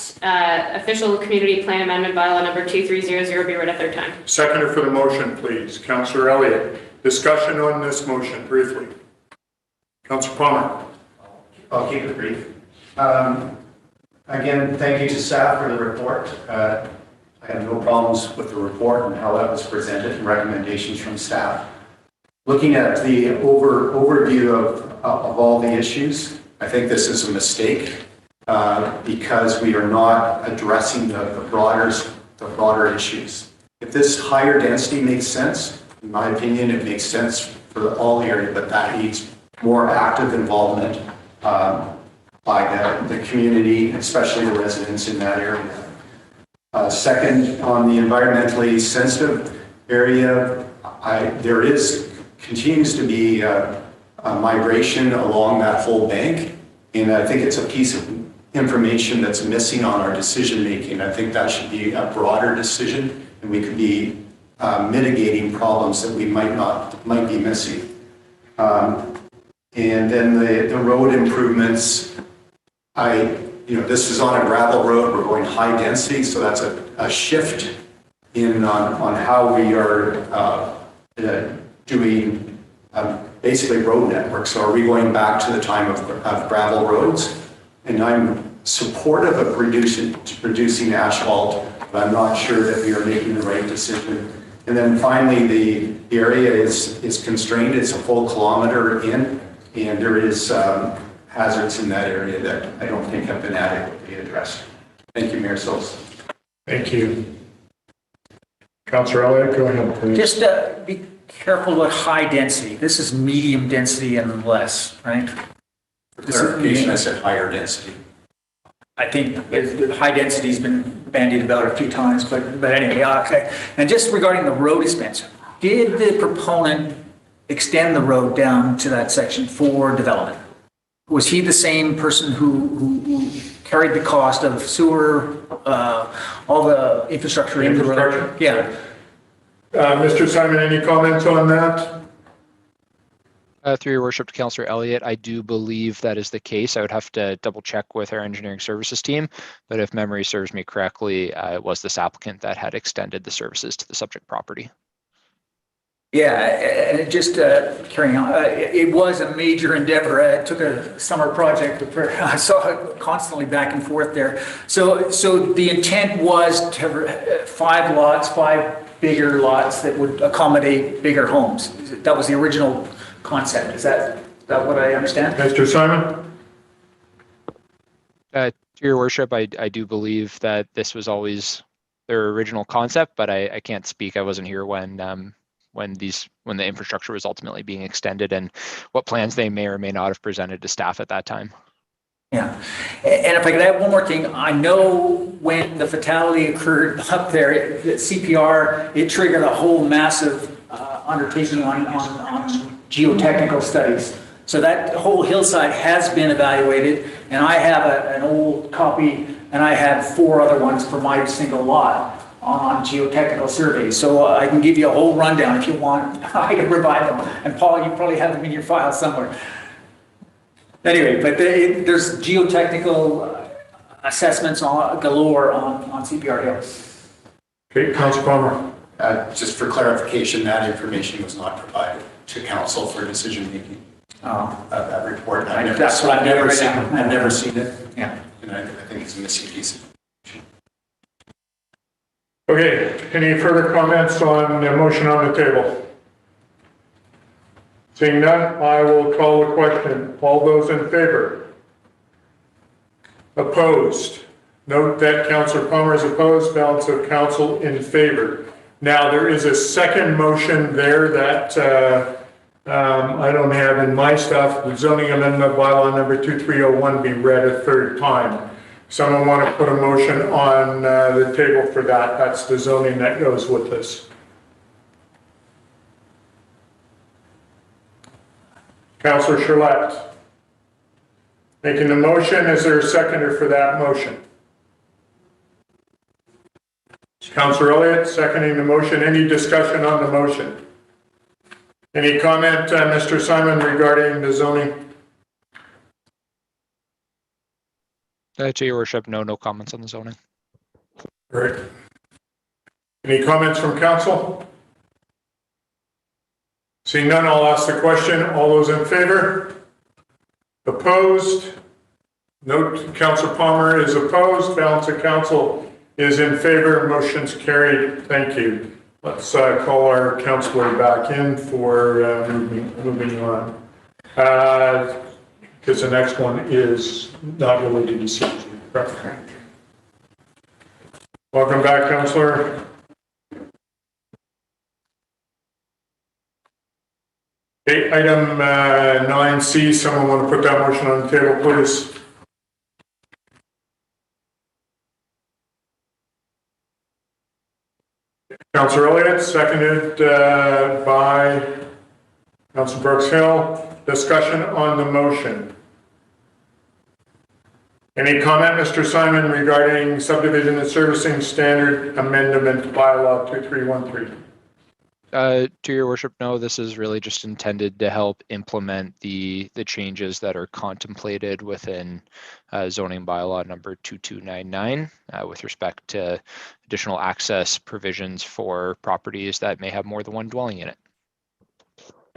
official community plan amendment bylaw number 2300 be read a third time. Seconder for the motion, please. Councillor Elliott. Discussion on this motion, briefly. Councillor Palmer. I'll keep it brief. Again, thank you to staff for the report. I have no problems with the report and how that was presented and recommendations from staff. Looking at the overview of all the issues, I think this is a mistake because we are not addressing the broader issues. If this higher density makes sense, in my opinion, it makes sense for all the area, but that needs more active involvement by the community, especially the residents in that area. Second, on the environmentally sensitive area, there continues to be a migration along that whole bank, and I think it's a piece of information that's missing on our decision making. I think that should be a broader decision, and we could be mitigating problems that we might be missing. And then the road improvements. This is on a gravel road. We're going high density, so that's a shift on how we are doing basically road network. So are we going back to the time of gravel roads? And I'm supportive of reducing asphalt, but I'm not sure that we are making the right decision. And then finally, the area is constrained. It's a full kilometer in, and there is hazards in that area that I don't think have been adequately addressed. Thank you, Mayor Sulz. Thank you. Councillor Elliott, go ahead, please. Just be careful about high density. This is medium density and less, right? For clarification, I said higher density. I think high density has been bandied about a few times, but anyway, okay. And just regarding the road expansion, did the proponent extend the road down to that section for development? Was he the same person who carried the cost of sewer, all the infrastructure in the road? Yeah. Mr. Simon, any comments on that? Through your worship to Councillor Elliott, I do believe that is the case. I would have to double check with our engineering services team, but if memory serves me correctly, it was this applicant that had extended the services to the subject property. Yeah, and just carrying on, it was a major endeavor. It took a summer project. I saw it constantly back and forth there. So the intent was to have 5 bigger lots that would accommodate bigger homes. That was the original concept. Is that what I understand? Mr. Simon? To your worship, I do believe that this was always their original concept, but I can't speak. I wasn't here when the infrastructure was ultimately being extended and what plans they may or may not have presented to staff at that time. Yeah, and if I could add one more thing, I know when the fatality occurred up there, the CPR, it triggered a whole massive undertaking on geotechnical studies. So that whole hillside has been evaluated, and I have an old copy, and I have 4 other ones for my single lot on geotechnical surveys. So I can give you a whole rundown if you want. I can provide them. And Paul, you probably have them in your file somewhere. Anyway, but there's geotechnical assessments galore on CPR Hill. Okay, Councillor Palmer. Just for clarification, that information was not provided to council for decision making. That report. I've never seen it. Yeah. And I think it's a missing piece. Okay, any further comments on the motion on the table? Seeing none, I will call the question. All those in favor? Opposed? Note that Councillor Palmer is opposed, balance of council in favor. Now, there is a second motion there that I don't have in my stuff. The zoning amendment bylaw number 2301 be read a third time. Someone want to put a motion on the table for that? That's the zoning that goes with this. Councillor Charlotte. Making the motion, is there a seconder for that motion? Councillor Elliott, seconding the motion. Any discussion on the motion? Any comment, Mr. Simon, regarding the zoning? To your worship, no comments on the zoning. All right. Any comments from council? Seeing none, I'll ask the question. All those in favor? Opposed? Note Councillor Palmer is opposed. Balance of council is in favor. Motion's carried. Thank you. Let's call our councillor back in for moving on. Because the next one is not related to CG. Correct. Welcome back, councillor. Okay, item 9C, someone want to put that motion on the table, please? Councillor Elliott, seconded by Councillor Brooks Hill. Discussion on the motion. Any comment, Mr. Simon, regarding subdivision and servicing standard amendment bylaw 2313? To your worship, no, this is really just intended to help implement the changes that are contemplated within zoning bylaw number 2299 with respect to additional access provisions for properties that may have more than one dwelling unit.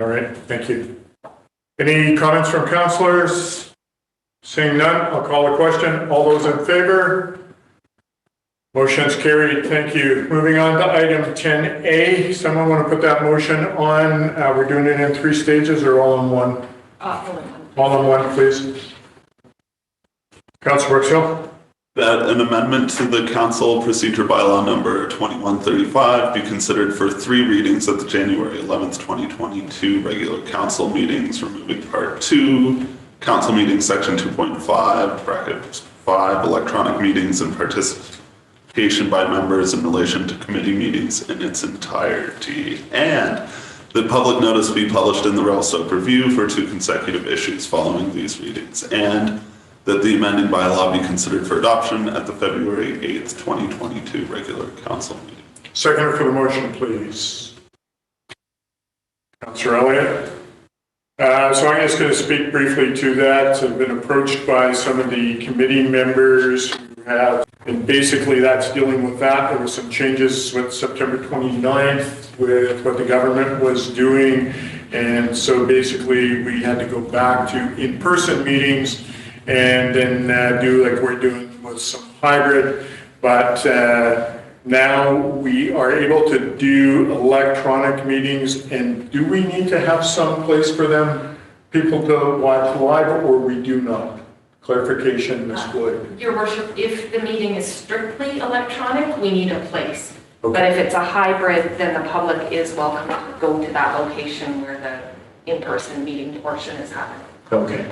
All right, thank you. Any comments from councillors? Seeing none, I'll call the question. All those in favor? Motion's carried. Thank you. Moving on to item 10A. Someone want to put that motion on? We're doing it in 3 stages or all in one? All in one, please. Councillor Brooks Hill. That an amendment to the council procedure bylaw number 2135 be considered for 3 readings at the January 11th, 2022 regular council meetings, removing part 2, council meeting section 2.5, bracket 5, electronic meetings and participation by members in relation to committee meetings in its entirety, and that public notice be published in the Revelstoke Review for 2 consecutive issues following these readings, and that the amending bylaw be considered for adoption at the February 8th, 2022 regular council meeting. Seconder for the motion, please. Councillor Elliott. So I'm just going to speak briefly to that. I've been approached by some of the committee members who have, and basically that's dealing with that. There were some changes with September 29th with what the government was doing. And so basically we had to go back to in-person meetings and then do like we're doing with some hybrid. But now we are able to do electronic meetings, and do we need to have some place for them, people to watch live, or we do not? Clarification, Ms. Floyd. Your worship, if the meeting is strictly electronic, we need a place. Okay. But if it's a hybrid, then the public is welcome to go to that location where the in-person meeting portion is happening. Okay.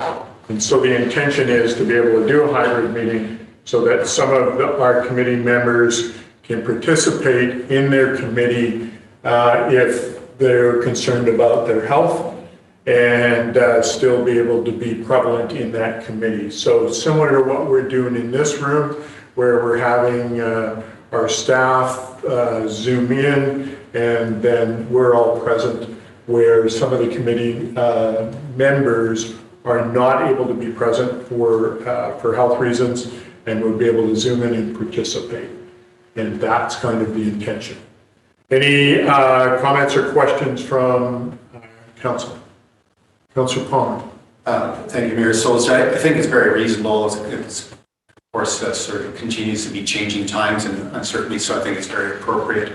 And so the intention is to be able to do a hybrid meeting so that some of our committee members can participate in their committee if they're concerned about their health and still be able to be prevalent in that committee. So similar to what we're doing in this room, where we're having our staff Zoom in and then we're all present, where some of the committee members are not able to be present for health reasons and would be able to Zoom in and participate. And that's kind of the intention. Any comments or questions from council? Councillor Palmer. Thank you, Mayor Sulz. I think it's very reasonable. It's of course, that sort of continues to be changing times and uncertainty, so I think it's very appropriate.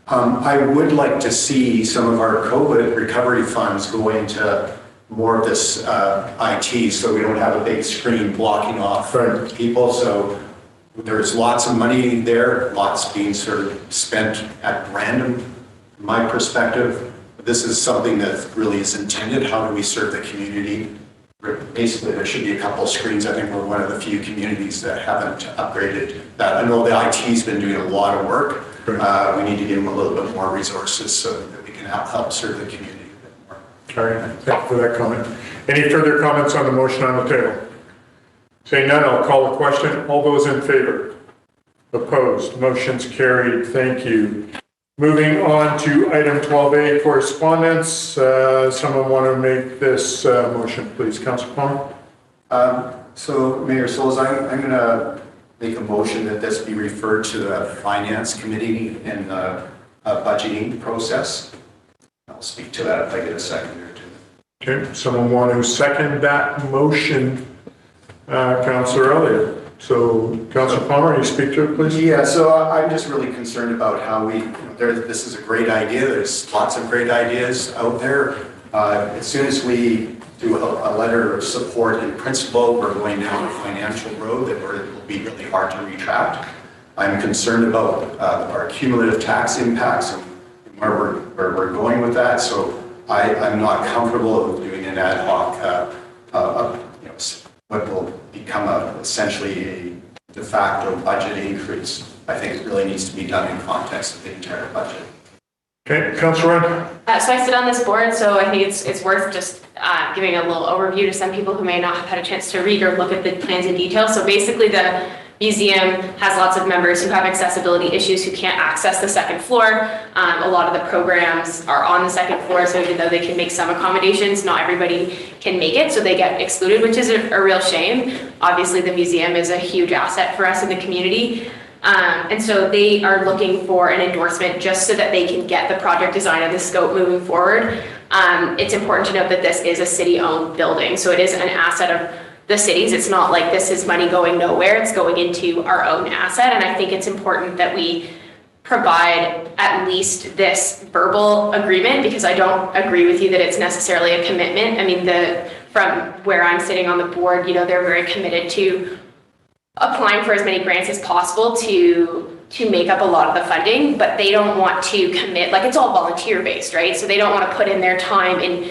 I would like to see some of our COVID recovery funds go into more of this IT, so we don't have a big screen blocking off people. So there's lots of money there, lots being sort of spent at random, from my perspective. This is something that really is intended. How do we serve the community? Basically, there should be a couple of screens. I think we're one of the few communities that haven't upgraded that. I know the IT's been doing a lot of work. We need to give them a little bit more resources so that we can help serve the community a bit more. All right, thank you for that comment. Any further comments on the motion on the table? Saying none, I'll call the question. All those in favor? Opposed? Motion's carried. Thank you. Moving on to item 12A, correspondence. Someone want to make this motion, please? Councillor Palmer? So, Mayor Sulz, I'm going to make a motion that this be referred to the Finance Committee in the budgeting process. I'll speak to that if I get a second or two. Okay, someone want to second that motion? Councillor Elliott. So, Councillor Palmer, you speak to it, please? Yeah, so I'm just really concerned about how this is a great idea. There's lots of great ideas out there. As soon as we do a letter of support in principle, we're going down a financial road that will be really hard to retract. I'm concerned about our cumulative tax impacts and where we're going with that. So I'm not comfortable with doing an ad hoc, what will become essentially a de facto budget increase. I think it really needs to be done in context of the entire budget. Okay, Councillor Ryan? So I sit on this board, so I think it's worth just giving a little overview to some people who may not have had a chance to read or look at the plans in detail. So basically the museum has lots of members who have accessibility issues who can't access the second floor. A lot of the programs are on the second floor, so even though they can make some accommodations, not everybody can make it, so they get excluded, which is a real shame. Obviously, the museum is a huge asset for us in the community. And so they are looking for an endorsement just so that they can get the project design and the scope moving forward. It's important to note that this is a city-owned building, so it is an asset of the cities. It's not like this is money going nowhere, it's going into our own asset. And I think it's important that we provide at least this verbal agreement, because I don't agree with you that it's necessarily a commitment. I mean, from where I'm sitting on the board, they're very committed to applying for as many grants as possible to make up a lot of the funding, but they don't want to commit, like it's all volunteer based, right? So they don't want to put in their time in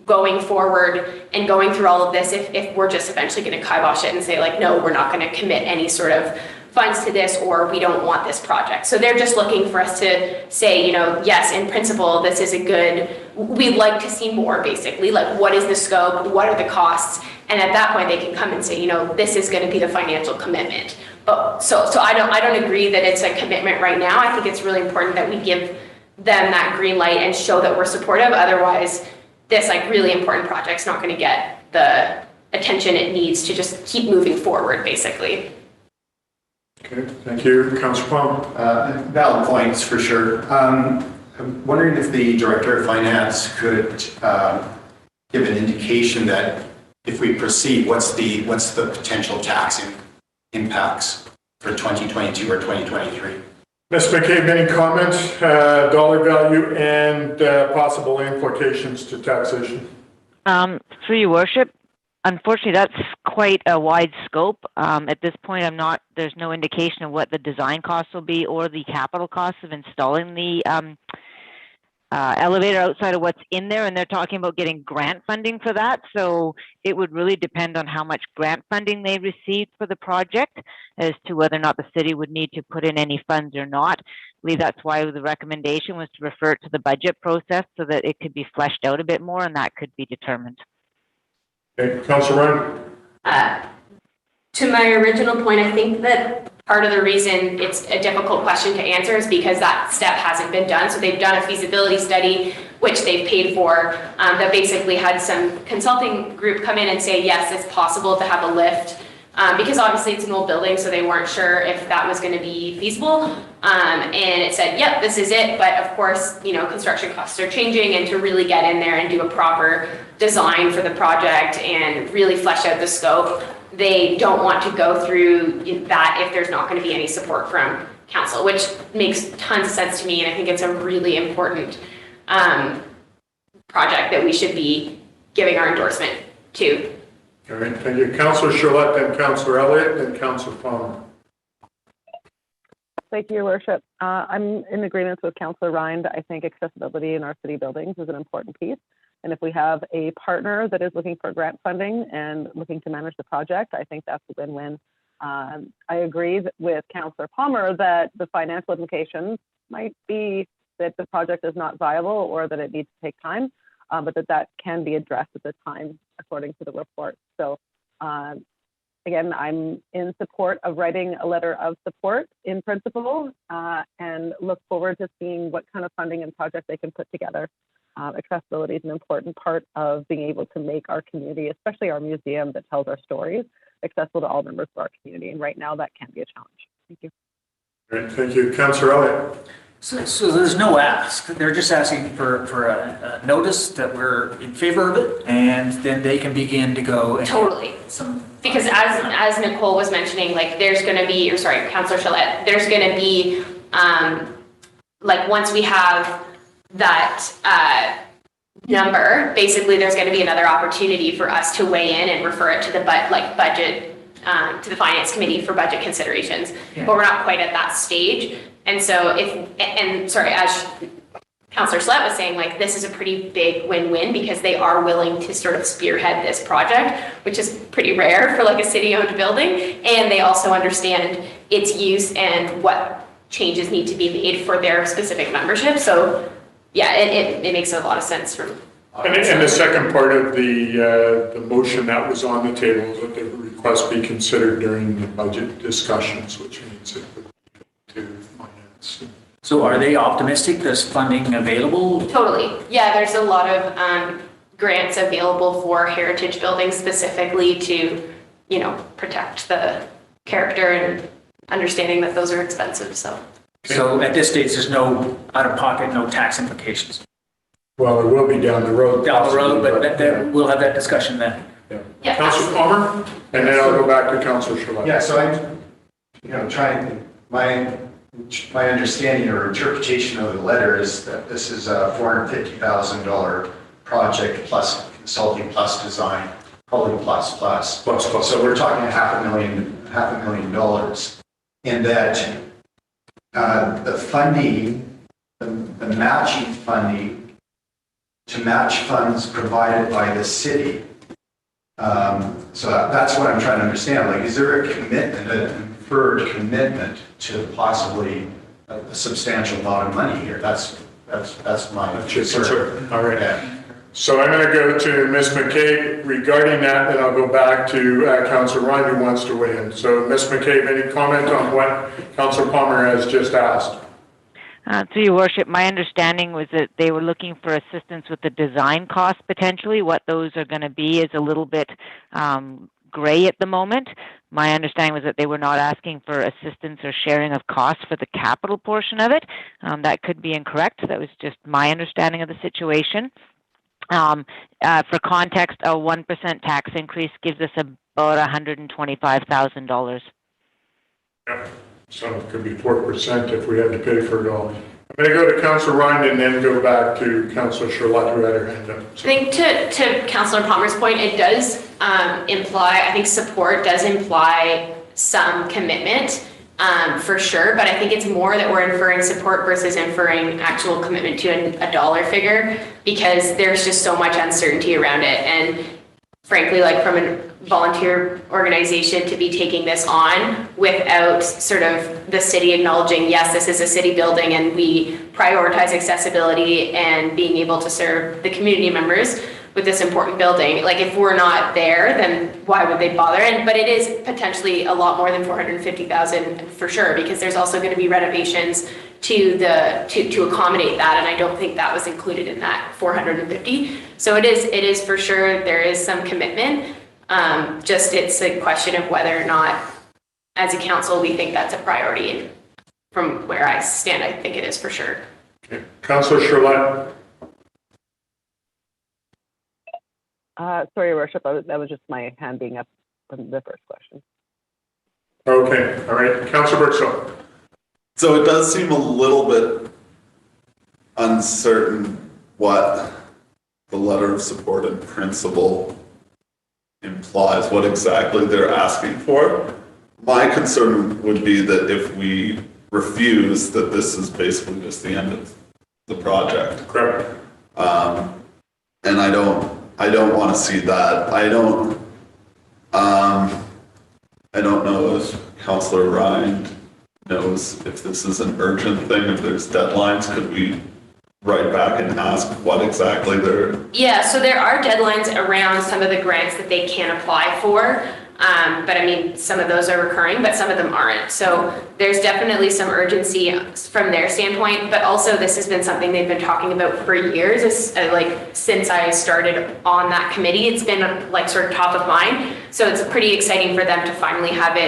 going forward and going through all of this if we're just eventually going to kibosh it and say like, no, we're not going to commit any sort of funds to this, or we don't want this project. So they're just looking for us to say, yes, in principle, this is a good, we'd like to see more, basically, like what is the scope, what are the costs? And at that point they can come and say, this is going to be the financial commitment. But so I don't agree that it's a commitment right now. I think it's really important that we give them that green light and show that we're supportive. Otherwise, this really important project's not going to get the attention it needs to just keep moving forward, basically. Okay, thank you. Councillor Palmer? Valid points for sure. I'm wondering if the Director of Finance could give an indication that if we proceed, what's the potential tax impacts for 2022 or 2023? Ms. McCabe, any comment, dollar value and possible implications to taxation? Through your worship, unfortunately, that's quite a wide scope. At this point, there's no indication of what the design costs will be or the capital costs of installing the elevator outside of what's in there, and they're talking about getting grant funding for that. So it would really depend on how much grant funding they received for the project as to whether or not the city would need to put in any funds or not. I believe that's why the recommendation was to refer it to the budget process so that it could be fleshed out a bit more and that could be determined. Okay, Councillor Ryan? To my original point, I think that part of the reason it's a difficult question to answer is because that step hasn't been done. So they've done a feasibility study, which they've paid for, that basically had some consulting group come in and say, yes, it's possible to have a lift, because obviously it's an old building, so they weren't sure if that was going to be feasible. And it said, yep, this is it. But of course, construction costs are changing, and to really get in there and do a proper design for the project and really flesh out the scope, they don't want to go through that if there's not going to be any support from council, which makes tons of sense to me. And I think it's a really important project that we should be giving our endorsement to. All right, thank you. Councillor Charlotte, then Councillor Elliott, then Councillor Palmer. Thank you, Your Worship. I'm in agreement with Councillor Rind. I think accessibility in our city buildings is an important piece. And if we have a partner that is looking for grant funding and looking to manage the project, I think that's a win-win. I agree with Councillor Palmer that the financial implications might be that the project is not viable or that it needs to take time, but that can be addressed at the time according to the report. So again, I'm in support of writing a letter of support in principle and look forward to seeing what kind of funding and project they can put together. Accessibility is an important part of being able to make our community, especially our museum that tells our stories, accessible to all members of our community. And right now that can be a challenge. Thank you. All right, thank you. Councillor Elliott. So there's no ask. They're just asking for a notice that we're in favor of it, and then they can begin to go. And Totally. Because as Nicole was mentioning, like there's going to be, or sorry, Councillor Chalette, there's going to be, like once we have that number, basically there's going to be another opportunity for us to weigh in and refer it to the budget, to the finance committee for budget considerations. Yeah. But we're not quite at that stage. And so sorry, as Councillor Slett was saying, like this is a pretty big win-win because they are willing to sort of spearhead this project, which is pretty rare for like a city-owned building. And they also understand its use and what changes need to be made for their specific membership. So yeah, it makes a lot of sense from. And the second part of the motion that was on the table is that the request be considered during the budget discussions, which means it would to finance. So are they optimistic there's funding available? Totally. Yeah, there's a lot of grants available for heritage buildings specifically to, you know, protect the character and understanding that those are expensive. So at this stage, there's no out-of-pocket, no tax implications. Well, it will be down the road. Down the road, but we'll have that discussion then. Yeah. Councillor Palmer, and then I'll go back to Councillor Charlotte. Yeah, so I'm, trying, my understanding or interpretation of the letter is that this is a $450,000 project plus consulting plus design, probably plus. So we're talking $500,000, and that the funding, the matching funding to match funds provided by the city. So that's what I'm trying to understand. Like, is there a commitment, an inferred commitment to possibly a substantial amount of money here? That's my concern. All right. Yeah. So I'm going to go to Ms. McCabe regarding that, and I'll go back to Councillor Ryan who wants to weigh in. So Ms. McCabe, any comment on what Councillor Palmer has just asked? Through your worship, my understanding was that they were looking for assistance with the design costs potentially. What those are going to be is a little bit gray at the moment. My understanding was that they were not asking for assistance or sharing of costs for the capital portion of it. That could be incorrect. That was just my understanding of the situation. For context, a 1% tax increase gives us about $125,000. Yeah. So it could be 4% if we had to pay for it all. I'm going to go to Councillor Ryan and then go back to Councillor Charlotte who had her hand up. So. I think to Councillor Palmer's point, it does imply, I think support does imply some commitment for sure, but I think it's more that we're inferring support versus inferring actual commitment to a dollar figure because there's just so much uncertainty around it. And frankly, like from a volunteer organization to be taking this on without sort of the city acknowledging, yes, this is a city building and we prioritize accessibility and being able to serve the community members with this important building. Like if we're not there, then why would they bother? But it is potentially a lot more than $450,000 for sure, because there's also going to be renovations to accommodate that, and I don't think that was included in that 450. So it is for sure there is some commitment. Just it's a question of whether or not, as a council, we think that's a priority. And from where I stand, I think it is for sure. Okay. Councillor Charlotte. Sorry, Your Worship, that was just my hand being up from the first question. Okay, all right. Councillor Bertzel. So it does seem a little bit uncertain what the letter of support in principle implies, what exactly they're asking for. My concern would be that if we refuse, that this is basically just the end of the project. Correct. And I don't want to see that. I don't know if Councillor Ryan knows if this is an urgent thing, if there's deadlines. Could we write back and ask what exactly they're... Yeah, so there are deadlines around some of the grants that they can apply for. But I mean, some of those are recurring, but some of them aren't. So there's definitely some urgency from their standpoint, but also this has been something they've been talking about for years. Like since I started on that committee, it's been like sort of top of mind. So it's pretty exciting for them to finally have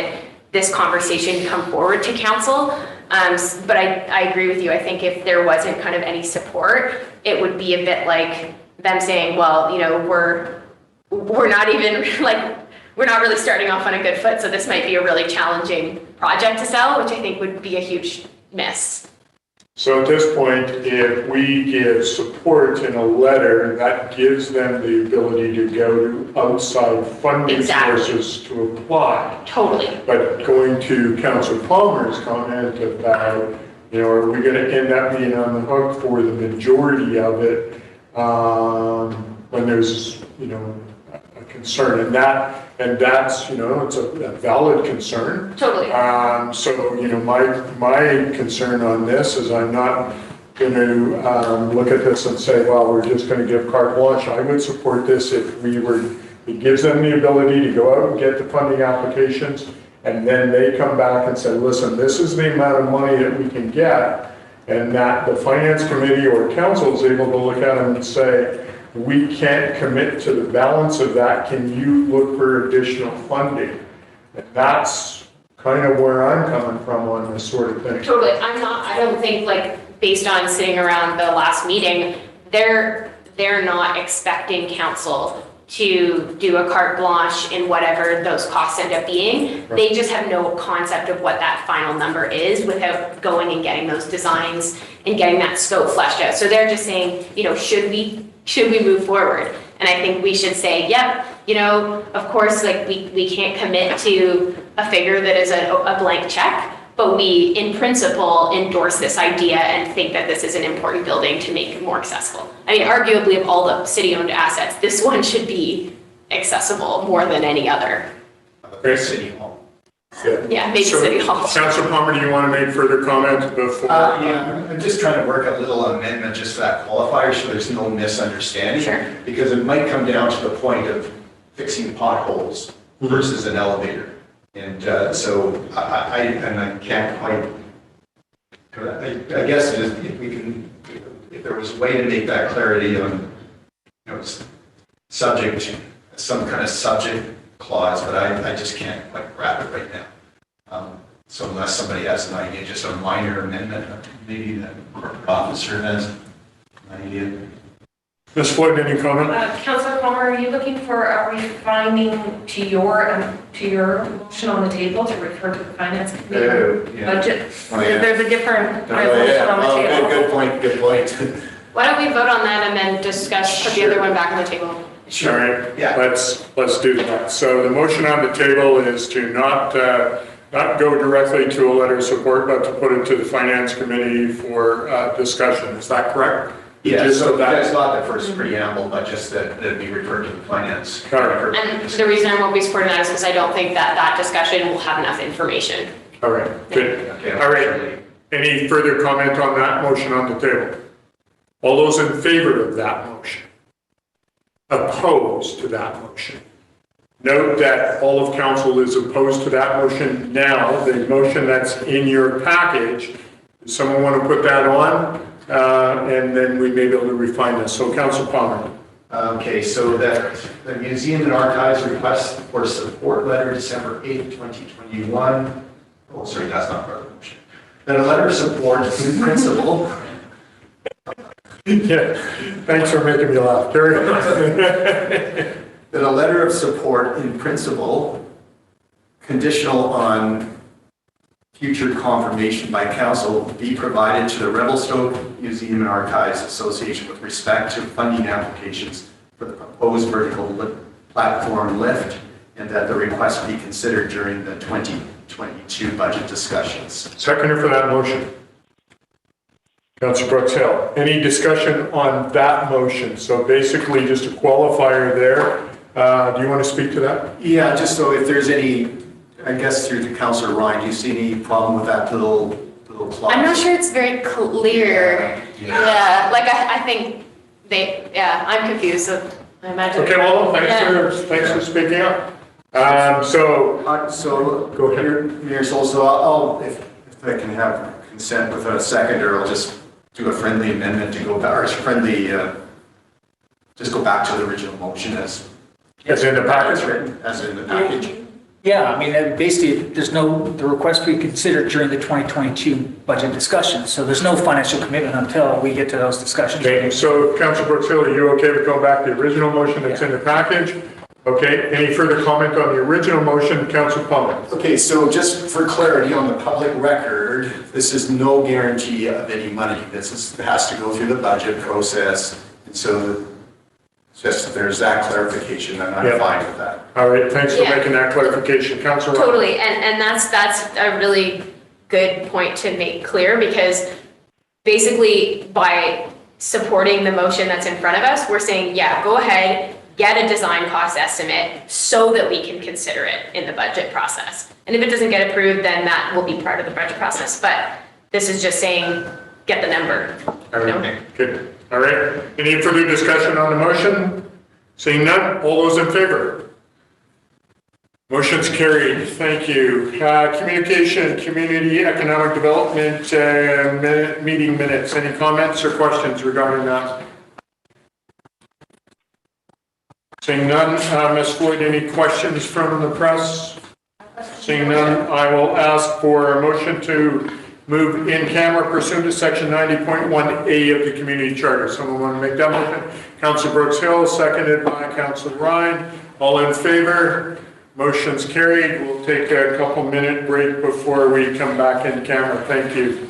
this conversation come forward to council. But I agree with you. I think if there wasn't kind of any support, it would be a bit like them saying, well, you know, we're not even like, we're not really starting off on a good foot, so this might be a really challenging project to sell, which I think would be a huge miss. So at this point, if we give support in a letter, that gives them the ability to go to outside funding sources to apply. Totally. But going to Councillor Palmer's comment about, you know, are we going to end up being on the hook for the majority of it when there's, you know, a concern, and that's, you know, it's a valid concern. Totally. So, you know, my concern on this is I'm not going to look at this and say, well, we're just going to give carte blanche. I would support this if it gives them the ability to go out and get the funding applications, and then they come back and say, listen, this is the amount of money that we can get, and that the finance committee or council is able to look at them and say, we can't commit to the balance of that. Can you look for additional funding? And that's kind of where I'm coming from on this sort of thing. Totally. I don't think, like, based on sitting around the last meeting, they're not expecting council to do a carte blanche in whatever those costs end up being. Right. They just have no concept of what that final number is without going and getting those designs and getting that scope fleshed out. So they're just saying, you know, should we move forward? And I think we should say, yep, you know, of course, like we can't commit to a figure that is a blank check, but we, in principle, endorse this idea and think that this is an important building to make it more accessible. I mean, arguably, of all the city-owned assets, this one should be accessible more than any other. City Hall. Yeah, maybe so, City Hall. Councillor Palmer, do you want to make further comment before? Yeah, I'm just trying to work a little amendment just for that qualifier so there's no misunderstanding. Sure. Because it might come down to the point of fixing potholes versus an elevator. And so I can't quite, I guess if there was a way to make that clarity on, you know, subject, some kind of subject clause, but I just can't quite grab it right now. So unless somebody has an idea, just a minor amendment, maybe the corporate officer has an idea. Ms. Floyd, any comment? Councillor Palmer, are you looking for a refining to your motion on the table to refer to the finance committee budget? Oh, yeah. There's a different resolution on the table. Good point. Why don't we vote on that and then discuss, put the other one back on the table? Sure. All right. Yeah. Let's do that. So the motion on the table is to not go directly to a letter of support, but to put it to the finance committee for discussion. Is that correct? Yeah, so that's not the first preamble, but just that it'd be referred to the finance. Correct. And the reason I won't be supporting that is because I don't think that discussion will have enough information. All right, good. Okay, all right. Any further comment on that motion on the table? All those in favor of that motion? Opposed to that motion? Note that all of council is opposed to that motion now. The motion that's in your package, does someone want to put that on? And then we may be able to refine this. So, Councillor Palmer. Okay, so that the Museum and Archives request for support letter December 8th, 2021. Oh, sorry, that's not part of the motion. That a letter of support in principle. Yeah, thanks for making me laugh. Carry on. That a letter of support in principle, conditional on future confirmation by council be provided to the Revelstoke Museum and Archives Association with respect to funding applications for the proposed vertical platform lift, and that the request be considered during the 2022 budget discussions. Seconder for that motion. Councillor Brooks Hill. Any discussion on that motion? So basically just a qualifier there. Do you want to speak to that? Yeah, just so if there's any, I guess through to Councillor Ryan, do you see any problem with that little clause? I'm not sure it's very clear. Yeah, like I think I'm confused, so I imagine. Okay, well, thanks for speaking up. So go ahead. Mayor Sulz, so I'll, if I can have consent with a seconder, I'll just do a friendly amendment to go back, or just go back to the original motion as in the package. Written, as in the package. Yeah, I mean, basically, the request be considered during the 2022 budget discussions. So there's no financial commitment until we get to those discussions. Okay, so Councillor Brooks Hill, are you okay with going back to the original motion that's in the package? Okay, any further comment on the original motion, Councillor Palmer? Okay, so just for clarity on the public record, this is no guarantee of any money. This has to go through the budget process. And so just there's that clarification, and I'm fine with that. All right, thanks for making that clarification. Councillor Ryan. Totally, and that's a really good point to make clear, because basically by supporting the motion that's in front of us, we're saying, yeah, go ahead, get a design cost estimate so that we can consider it in the budget process. And if it doesn't get approved, then that will be part of the budget process. But this is just saying, get the number. All right, good. All right, any further discussion on the motion? Seeing none, all those in favor? Motion's carried, thank you. Communication, community economic development meeting minutes. Any comments or questions regarding that? Seeing none, Ms. Floyd, any questions from the press? Seeing none, I will ask for a motion to move in camera pursuant to section 90.1A of the community charter. Someone want to make that motion? Councillor Brooks Hill, seconded by Councillor Ryan. All in favor? Motion's carried. We'll take a couple minute break before we come back in camera. Thank you.